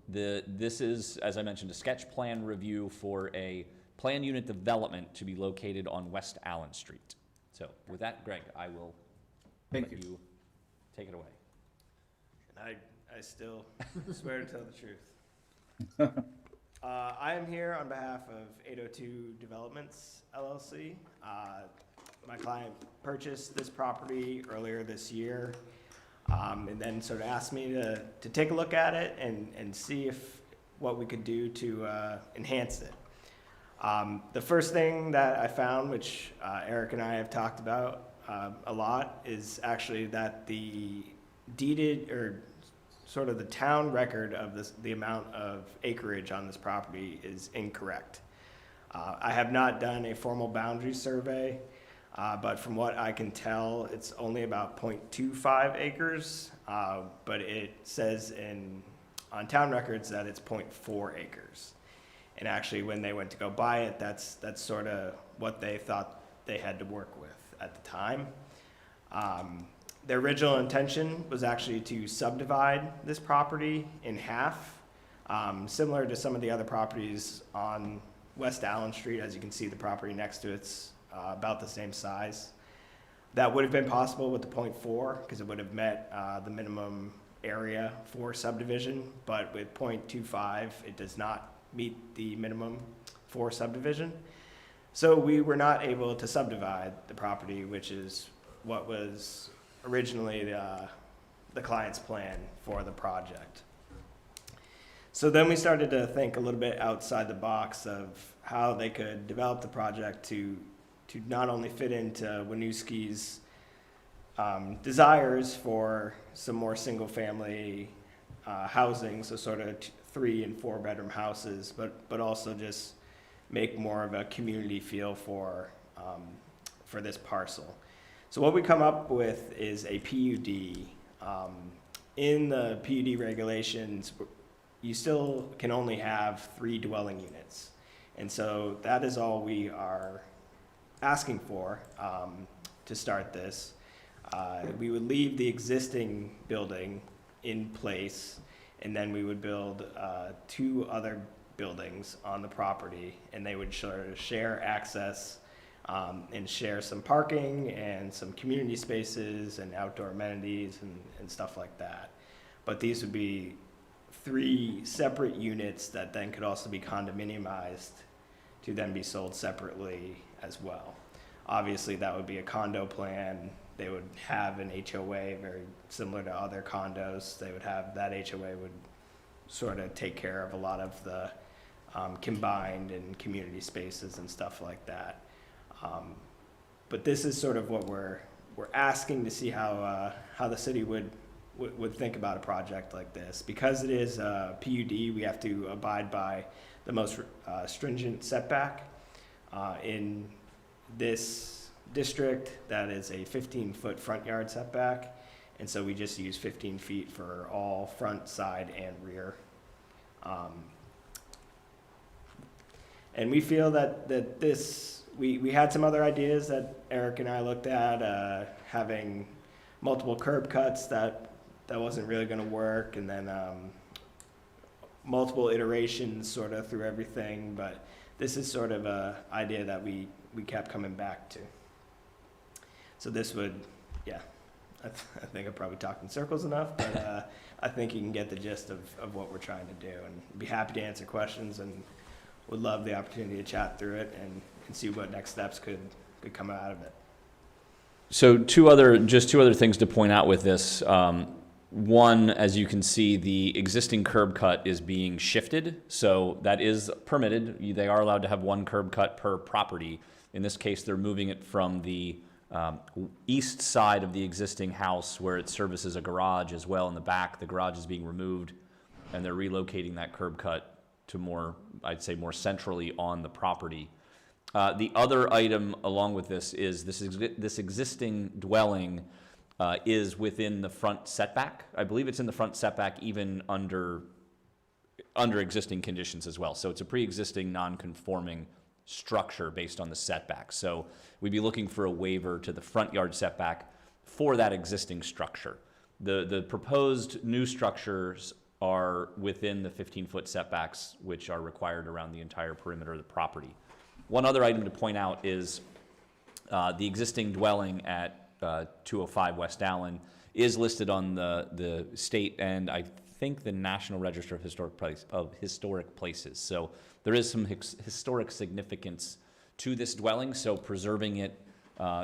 this is, as I mentioned, a sketch plan review for a planned unit development to be located on West Allen Street. So with that, Greg, I will let you take it away. And I still swear to tell the truth. I am here on behalf of 802 Developments, LLC. My client purchased this property earlier this year, and then sort of asked me to take a look at it and see what we could do to enhance it. The first thing that I found, which Eric and I have talked about a lot, is actually that the deeded, or sort of the town record of the amount of acreage on this property is incorrect. I have not done a formal boundary survey, but from what I can tell, it's only about 0.25 acres, but it says on town records that it's 0.4 acres. And actually, when they went to go buy it, that's sort of what they thought they had to work with at the time. Their original intention was actually to subdivide this property in half, similar to some of the other properties on West Allen Street. As you can see, the property next to it's about the same size. That would have been possible with the 0.4 because it would have met the minimum area for subdivision, but with 0.25, it does not meet the minimum for subdivision. So we were not able to subdivide the property, which is what was originally the client's plan for the project. So then we started to think a little bit outside the box of how they could develop the project to not only fit into Winooski's desires for some more single-family housing, so sort of 3 and 4 bedroom houses, but also just make more of a community feel for this parcel. So what we come up with is a PUD. In the PUD regulations, you still can only have 3 dwelling units. And so that is all we are asking for to start this. We would leave the existing building in place, and then we would build 2 other buildings on the property, and they would share access and share some parking and some community spaces and outdoor amenities and stuff like that. But these would be 3 separate units that then could also be condominiumized to then be sold separately as well. Obviously, that would be a condo plan. They would have an HOA very similar to other condos. They would have, that HOA would sort of take care of a lot of the combined and community spaces and stuff like that. But this is sort of what we're asking to see how the city would think about a project like this. Because it is a PUD, we have to abide by the most stringent setback. In this district, that is a 15-foot front yard setback. And so we just use 15 feet for all front, side, and rear. And we feel that this, we had some other ideas that Eric and I looked at, having multiple curb cuts that wasn't really going to work, and then multiple iterations sort of through everything. But this is sort of a idea that we kept coming back to. So this would, yeah, I think I probably talked in circles enough, but I think you can get the gist of what we're trying to do, and be happy to answer questions, and would love the opportunity to chat through it and see what next steps could come out of it. So two other things to point out with this. One, as you can see, the existing curb cut is being shifted, so that is permitted. They are allowed to have 1 curb cut per property. In this case, they're moving it from the east side of the existing house, where it services a garage as well in the back. The garage is being removed, and they're relocating that curb cut to more, I'd say, more centrally on the property. The other item along with this is this existing dwelling is within the front setback. I believe it's in the front setback even under existing conditions as well. So it's a pre-existing non-conforming structure based on the setback. So we'd be looking for a waiver to the front yard setback for that existing structure. The proposed new structures are within the 15-foot setbacks, which are required around the entire perimeter of the property. One other item to point out is the existing dwelling at 205 West Allen is listed on the state and I think the National Register of Historic Places. So there is some historic significance to this dwelling, so preserving it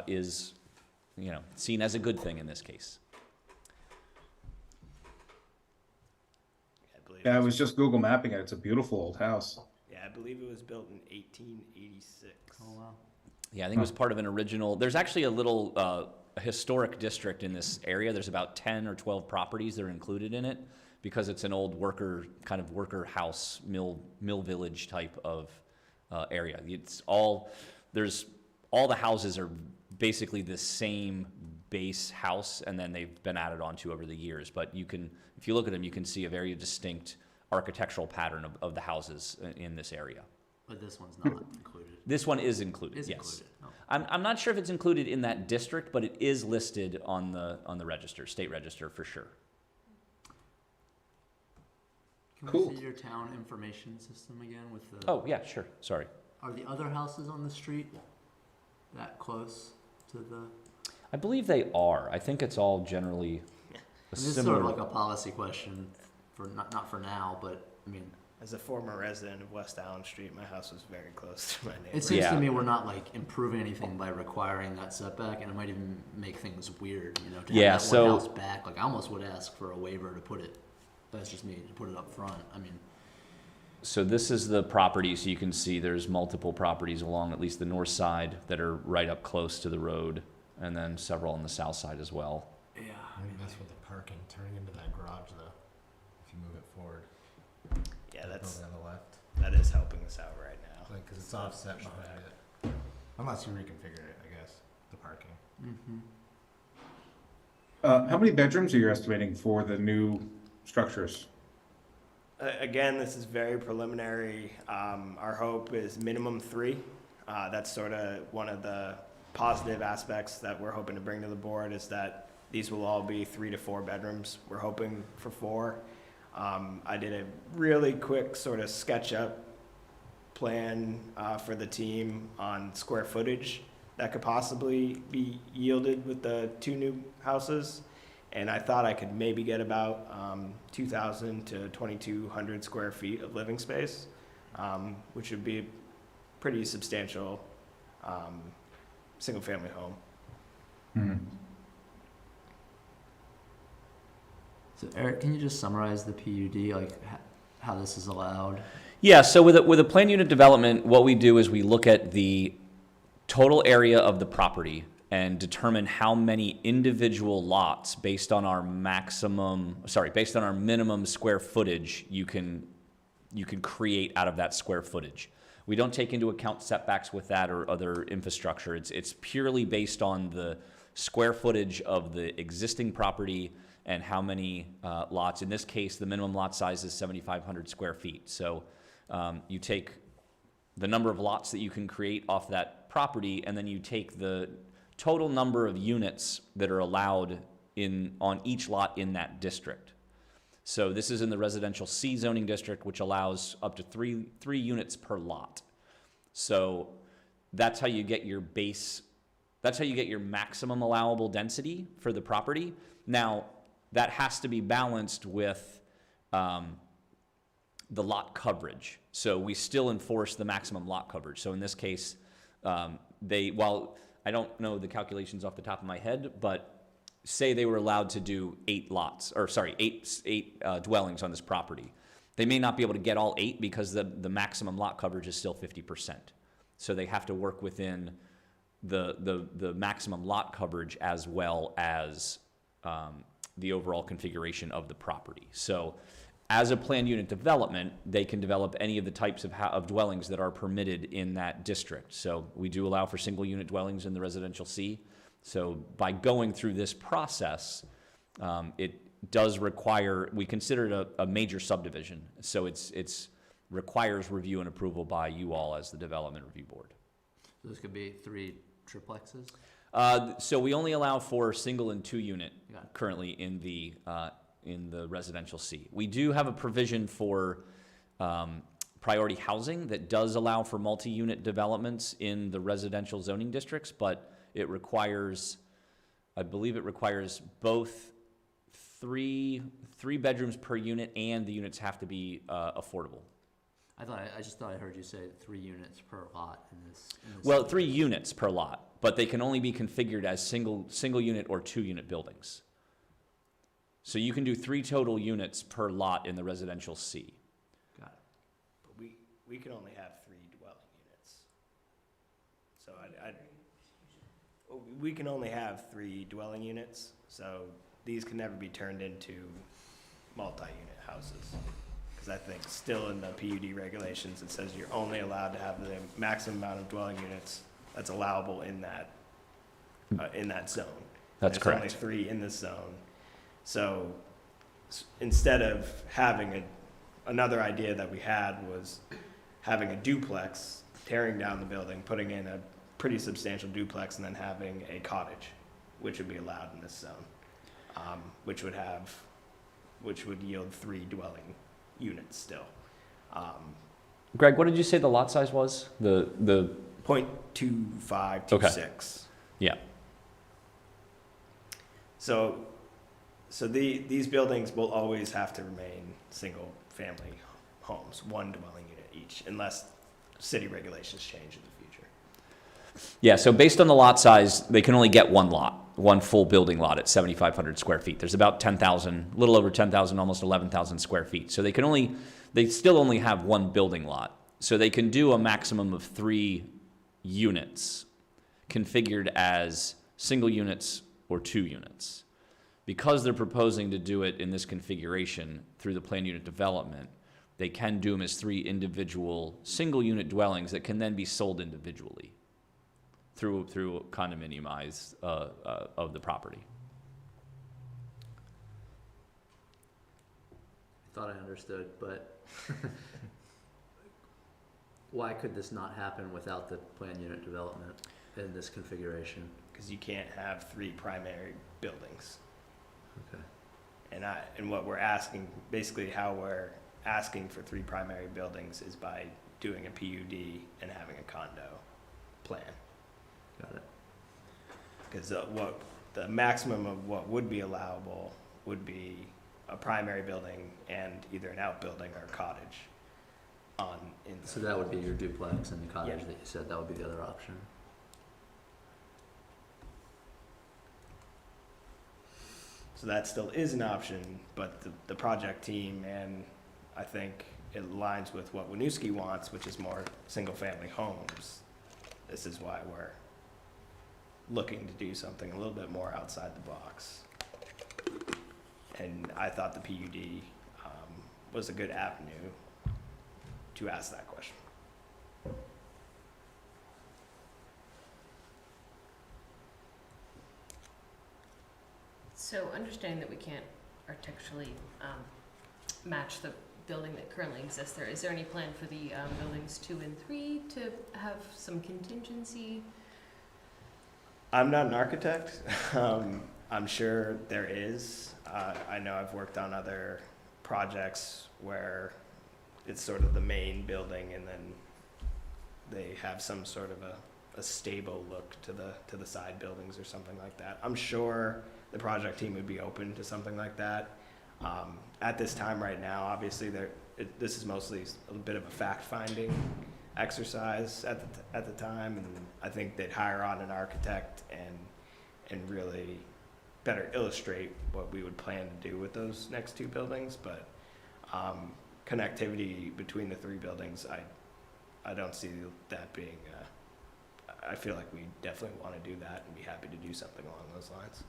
is, seen as a good thing in this case. Yeah, I was just Google mapping it. It's a beautiful old house. Yeah, I believe it was built in 1886. Oh, wow. Yeah, I think it was part of an original. There's actually a little historic district in this area. There's about 10 or 12 properties that are included in it because it's an old worker house, mill village type of area. All the houses are basically the same base house, and then they've been added onto over the years. But if you look at them, you can see a very distinct architectural pattern of the houses in this area. But this one's not included. This one is included, yes. Included. Oh. I'm not sure if it's included in that district, but it is listed on the register, state register for sure. Can Cool. we see your town information system again with the... Oh, yeah, sure, sorry. Are the other houses on the street that close to the... I believe they are. I think it's all generally a This is similar... sort of like a policy question for not for now, but I mean... As a former resident of West Allen Street, my house was very close to my neighbor. It seems Yeah. to me we're not like improving anything by requiring that setback, and it might even make things weird, to have Yeah, that so- one house back. Like I almost would ask for a waiver to put it, that's just me, to put it up front. I mean, So this is the property, so you can see there's multiple properties along at least the north side that are right up close to the road, and then several on the south side as well. yeah. Maybe mess with the parking, turning into that garage though, if you move it forward. Yeah, Building on the left, that is helping us out right now. like, cause it's offset behind it. Unless you reconfigure it, I guess, the parking. Mm-hmm. How many bedrooms are you estimating for the new structures? Again, this is very preliminary. Our hope is minimum 3. That's sort of one of the positive aspects that we're hoping to bring to the board, is that these will all be 3 to 4 bedrooms. We're hoping for 4. I did a really quick sort of sketch up plan for the team on square footage that could possibly be yielded with the 2 new houses. And I thought I could maybe get about 2,000 to 2,200 square feet of living space, which would be a pretty substantial single-family home. Mhm. So Eric, can you just summarize the PUD, like how this is allowed? Yeah, so with a planned unit development, what we do is we look at the total area of the property and determine how many individual lots based on our minimum square footage you can create out of that square footage. We don't take into account setbacks with that or other infrastructure. It's purely based on the square footage of the existing property and how many lots. In this case, the minimum lot size is 7,500 square feet. So you take the number of lots that you can create off that property, and then you take the total number of units that are allowed on each lot in that district. So this is in the residential C zoning district, which allows up to three units per lot. So that's how you get your maximum allowable density for the property. Now, that has to be balanced with the lot coverage. So we still enforce the maximum lot coverage. So in this case, while I don't know the calculations off the top of my head, but say they were allowed to do 8 dwellings on this property. They may not be able to get all 8 because the maximum lot coverage is still 50%. So they have to work within the maximum lot coverage as well as the overall configuration of the property. So as a planned unit development, they can develop any of the types of dwellings that are permitted in that district. So we do allow for single unit dwellings in the residential C. So by going through this process, it does require, we consider it a major subdivision. So it's requires review and approval by you all as the development review board. So this could be 3 triplexes? So we only allow for single and 2 unit currently in the residential C. We do have a provision for priority housing that does allow for multi-unit developments in the residential zoning districts, but it requires, I believe it requires both three bedrooms per unit, and the units have to be affordable. I just thought I heard you say 3 units per lot in this. Well, 3 units per lot, but they can only be configured as single unit or 2 unit buildings. So you can do 3 total units per lot in the residential C. Got it. But we can only have 3 dwelling units. So we can only have 3 dwelling units, so these can never be turned into multi-unit houses. Because I think still in the PUD regulations, it says you're only allowed to have the maximum amount of dwelling units that's allowable in that zone. That's correct. There's only 3 in this zone. So instead of having another idea that we had was having a duplex, tearing down the building, putting in a pretty substantial duplex, and then having a cottage, which would be allowed in this zone, which would yield 3 dwelling units still. Greg, what did you say the lot size was? The 0.2526. Yeah. So these buildings will always have to remain single-family homes, 1 dwelling unit each, unless city regulations change in the future. Yeah, so based on the lot size, they can only get 1 lot, 1 full building lot at 7,500 square feet. There's about 10,000, a little over 10,000, almost 11,000 square feet. So they still only have 1 building lot. So they can do a maximum of 3 units configured as single units or 2 units. Because they're proposing to do it in this configuration through the planned unit development, they can do them as 3 individual single unit dwellings that can then be sold individually through condominiumize of the property. I thought I understood, but why could this not happen without the planned unit development in this configuration? Because you can't have 3 primary buildings. Okay. And what we're asking, basically how we're asking for 3 primary buildings is by doing a PUD and having a condo plan. Got it. Because the maximum of what would be allowable would be a primary building and either an outbuilding or a cottage in the. So that would be your duplex and the cottage Yeah. that you said, that would be the other option. So that still is an option, but the project team, and I think it aligns with what Winooski wants, which is more single-family homes. This is why we're looking to do something a little bit more outside the box. And I thought the PUD was a good avenue to ask that question. So understanding that we can't architecturally match the building that currently exists there, is there any plan for the buildings 2 and 3 to have some contingency? I'm not an architect. I'm sure there is. I know I've worked on other projects where it's sort of the main building and then they have some sort of a stable look to the side buildings or something like that. I'm sure the project team would be open to something like that. At this time right now, obviously this is mostly a bit of a fact-finding exercise at the time, and I think they'd hire on an architect and really better illustrate what we would plan to do with those next 2 buildings. But connectivity between the 3 buildings, I don't see that being. I feel like we definitely want to do that and be happy to do something along those lines.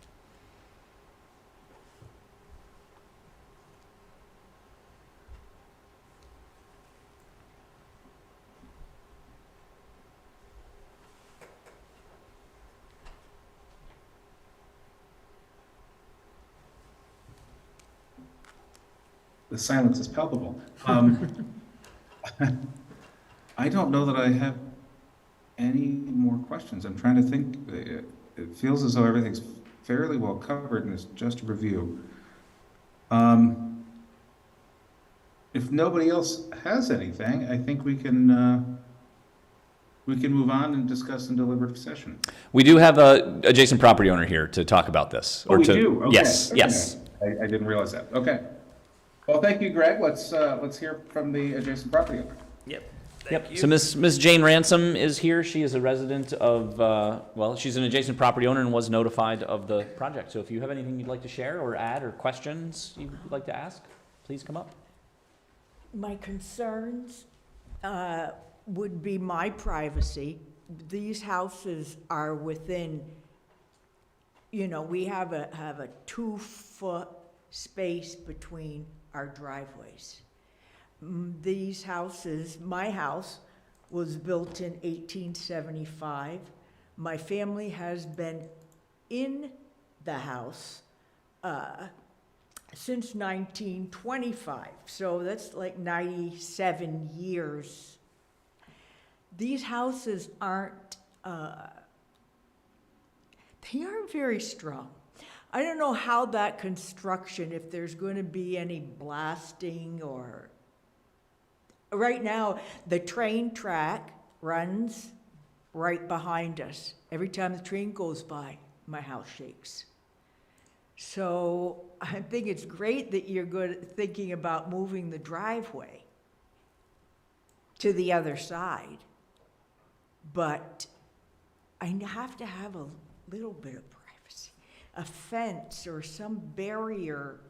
The silence is palpable. I don't know that I have any more questions. I'm trying to think. It feels as though everything's fairly well covered and it's just a review. If nobody else has anything, I think we can move on and discuss in deliberative session. We do have a adjacent property owner here to talk about this. Oh, we do? Okay. Yes, Okay. yes. I didn't realize that. Okay. Well, thank you, Greg. Let's hear from the adjacent property owner. Yep. Yep. So Ms. Jane Ransom is here. She is a resident of, well, she's an adjacent property owner and was notified of the project. So if you have anything you'd like to share or add or questions you'd like to ask, please come up. My concerns would be my privacy. These houses are within, we have a 2-foot space between our driveways. These houses, my house was built in 1875. My family has been in the house since 1925, so that's like 97 years. These houses aren't very strong. I don't know how that construction, if there's going to be any blasting or. Right now, the train track runs right behind us. Every time the train goes by, my house shakes. So I think it's great that you're thinking about moving the driveway to the other side. But I have to have a little bit of privacy. A fence or some barrier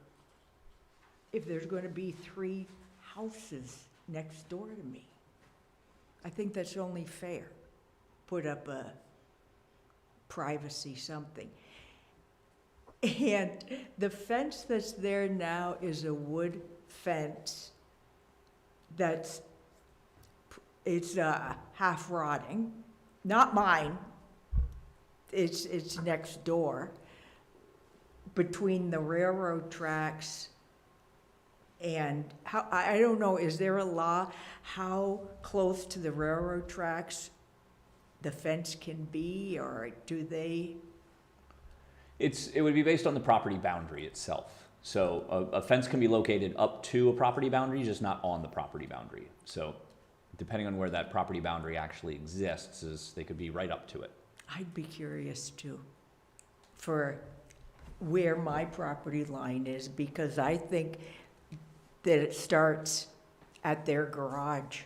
if there's going to be 3 houses next door to me. I think that's only fair. Put up a privacy something. And the fence that's there now is a wood fence it's half rotting. Not mine. It's next door. Between the railroad tracks and I don't know, is there a law how close to the railroad tracks the fence can be, or do they? It would be based on the property boundary itself. So a fence can be located up to a property boundary, just not on the property boundary. So depending on where that property boundary actually exists, is they could be right up to it. I'd be curious too, for where my property line is, because I think that it starts at their garage.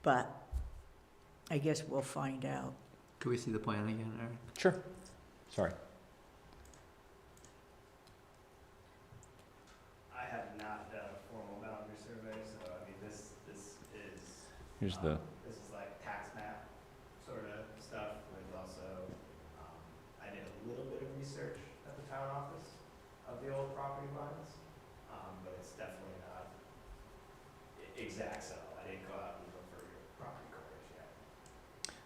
But I guess we'll find out. Could we see the plan again, Eric? Sure. Sorry. I have not done a formal boundary survey, so I mean, this is, Here's the, this is like tax map sort of stuff with also, I did a little bit of research at the town office of the old property lines, but it's definitely not exact, so I didn't go out and look for your property coverage yet.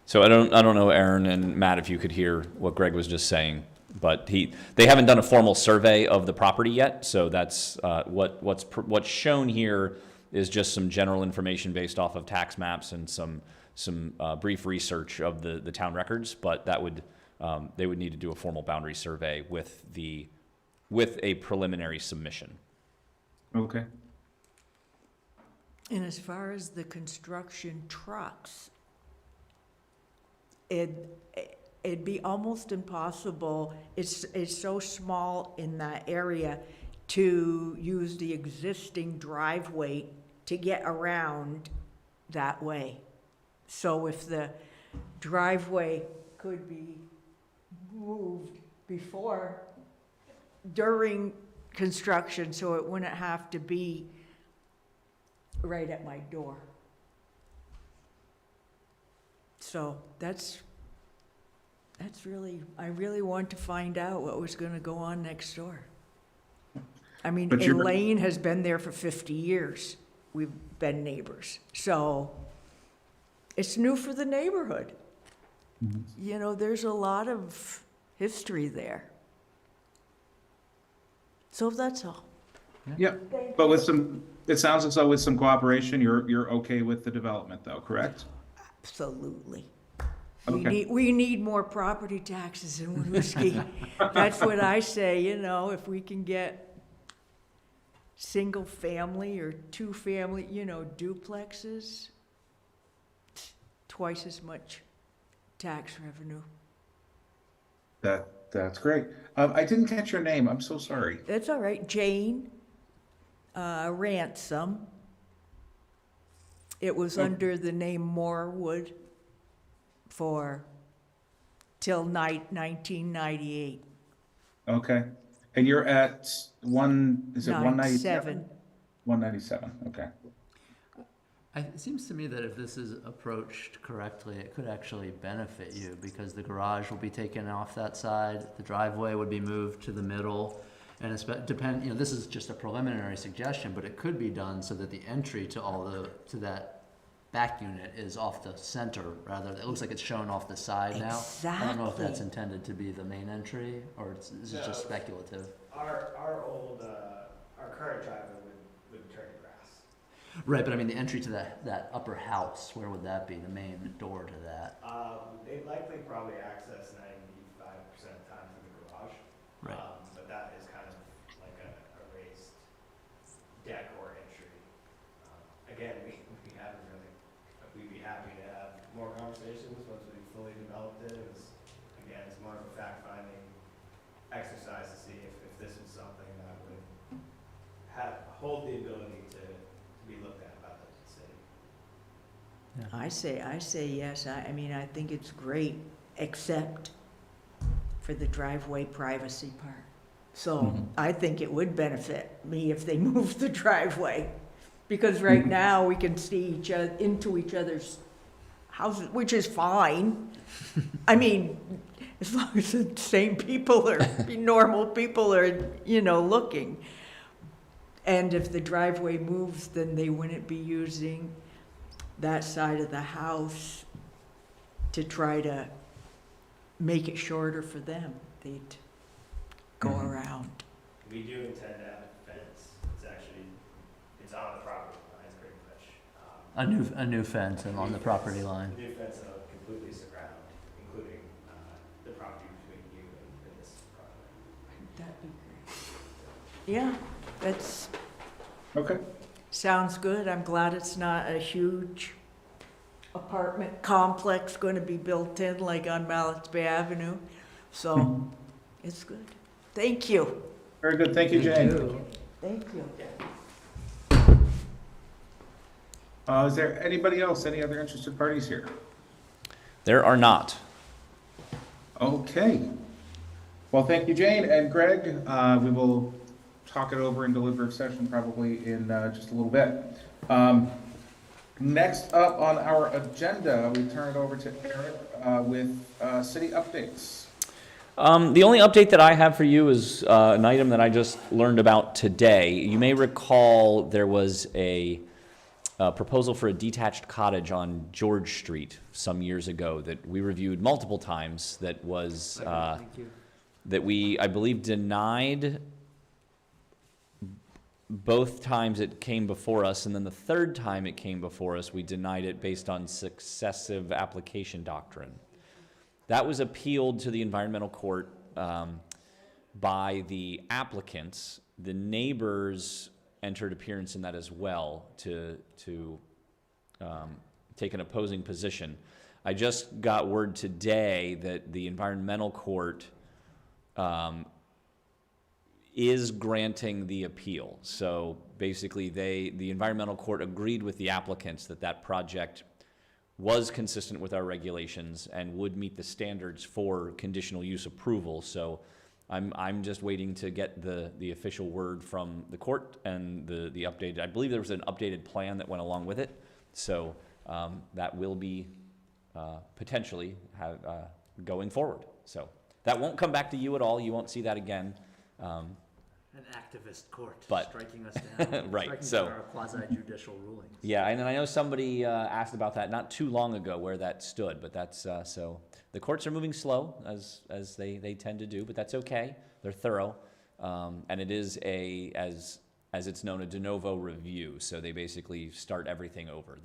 so I don't know, Aaron and Matt, if you could hear what Greg was just saying, but they haven't done a formal survey of the property yet, so that's, what's shown here is just some general information based off of tax maps and some brief research of the town records, but that would, they would need to do a formal boundary survey with a preliminary submission. Okay. And as far as the construction trucks, it'd be almost impossible, it's so small in that area to use the existing driveway to get around that way. So if the driveway could be moved during construction, so it wouldn't have to be right at my door. So that's really, I really want to find out what was gonna go on next door. I mean, But you're- Elaine has been there for 50 years. We've been neighbors. So it's new for the neighborhood. You know, there's a lot of history there. So that's all. Yeah, but with some, it sounds as though with some cooperation, you're okay with the development though, correct? Absolutely. Okay. We need more property taxes in Winooski. That's what I say, you know, if we can get single family or two family, you know, duplexes, twice as much tax revenue. That's great. I didn't catch your name. I'm so sorry. That's all right. Jane Ransom. It was under the name Morewood till 1998. Okay. And you're at is it 197? 97. 197, okay. It seems to me that if this is approached correctly, it could actually benefit you, because the garage will be taken off that side, the driveway would be moved to the middle, and it's you know, this is just a preliminary suggestion, but it could be done so that the entry to that back unit is off the center, rather, it looks like it's shown off the side now. I don't know if that's Exactly. intended to be the main entry, or is it just speculative? Our current driveway would turn to grass. Right, but I mean, the entry to that upper house, where would that be, the main door to that? They'd likely probably access 95% of the time through the garage. Right. But that is kind of like a raised deck or entry. Again, we haven't really, we'd be happy to have more conversations once we fully developed it. Again, it's more of a fact-finding exercise to see if this is something that would hold the ability to be looked at by the city. I say yes. I mean, I think it's great, except for the driveway privacy part. So I think it would benefit me if they moved the driveway, because right now we can see into each other's houses, which is fine. I mean, as long as the same people or normal people are, you know, looking. And if the driveway moves, then they wouldn't be using that side of the house to try to make it shorter for them. They'd go around. We do intend to have a fence. It's on the property line, pretty much. A new fence along the property line. A new fence completely surround, including the property between you and this property. That'd be great. Yeah, that's, Okay. Sounds good. I'm glad it's not a huge apartment complex going to be built in like on Mallett's Bay Avenue. So it's good. Thank you. Very good. Thank you, Jane. Thank you. Is there anybody else, any other interested parties here? There are not. Okay. Well, thank you, Jane and Greg. We will talk it over in deliberative session probably in just a little bit. Next up on our agenda, we turn it over to Eric with city updates. The only update that I have for you is an item that I just learned about today. You may recall there was a proposal for a detached cottage on George Street some years ago that we reviewed multiple times that was that we, I believe, denied both times it came before us, and then the third time it came before us, we denied it based on successive application doctrine. That was appealed to the environmental court by the applicants. The neighbors entered appearance in that as well to take an opposing position. I just got word today that the environmental court is granting the appeal. So basically the environmental court agreed with the applicants that that project was consistent with our regulations and would meet the standards for conditional use approval. So I'm just waiting to get the official word from the court and the updated, I believe there was an updated plan that went along with it. So that will be potentially going forward. So that won't come back to you at all. You won't see that again. An activist court But- striking us down. Right, striking so- down our quasi-judicial rulings. Yeah, and then I know somebody asked about that not too long ago where that stood, but that's, so the courts are moving slow as they tend to do, but that's okay. They're thorough. And it is as it's known, a de novo review. So they basically start everything over.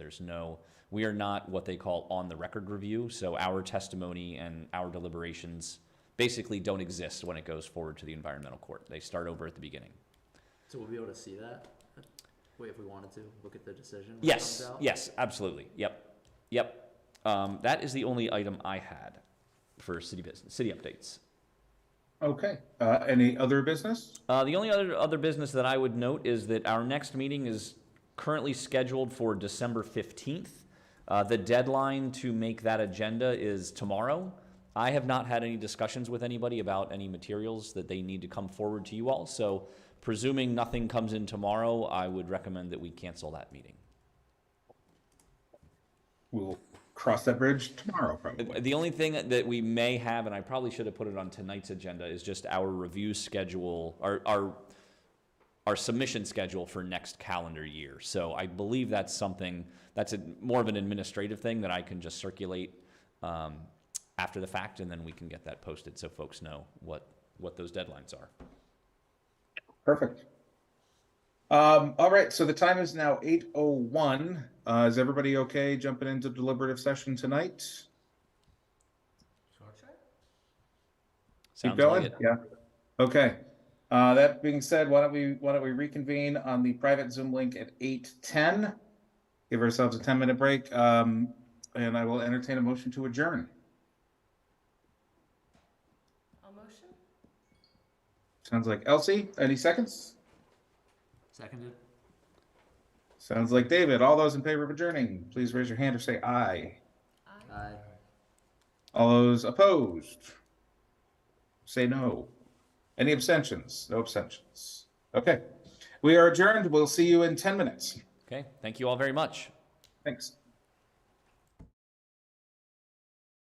We are not what they call on the record review. So our testimony and our deliberations basically don't exist when it goes forward to the environmental court. They start over at the beginning. So we'll be able to see that? Wait, if we wanted to, look at the decision when it Yes, comes out? yes, absolutely. Yep. That is the only item I had for city updates. Okay. Any other business? The only other business that I would note is that our next meeting is currently scheduled for December 15th. The deadline to make that agenda is tomorrow. I have not had any discussions with anybody about any materials that they need to come forward to you all. So presuming nothing comes in tomorrow, I would recommend that we cancel that meeting. We'll cross that bridge tomorrow, probably. The only thing that we may have, and I probably should have put it on tonight's agenda, is just our review schedule, our submission schedule for next calendar year. So I believe that's something, that's more of an administrative thing that I can just circulate after the fact, and then we can get that posted so folks know what those deadlines are. Perfect. All right, so the time is now 8:01. Is everybody okay jumping into deliberative session tonight? Keep Sounds going? like it. Yeah. Okay. That being said, why don't we reconvene on the private Zoom link at 8:10? Give ourselves a 10-minute break, and I will entertain a motion to adjourn. I'll motion. Sounds like Elsie. Any seconds? Seconded? Sounds like David. All those in favor of adjourning, please raise your hand or say aye. Aye. All those opposed, say no. Any abstentions? No abstentions. Okay. We are adjourned. We'll see you in 10 minutes. Okay, thank you all very much. Thanks.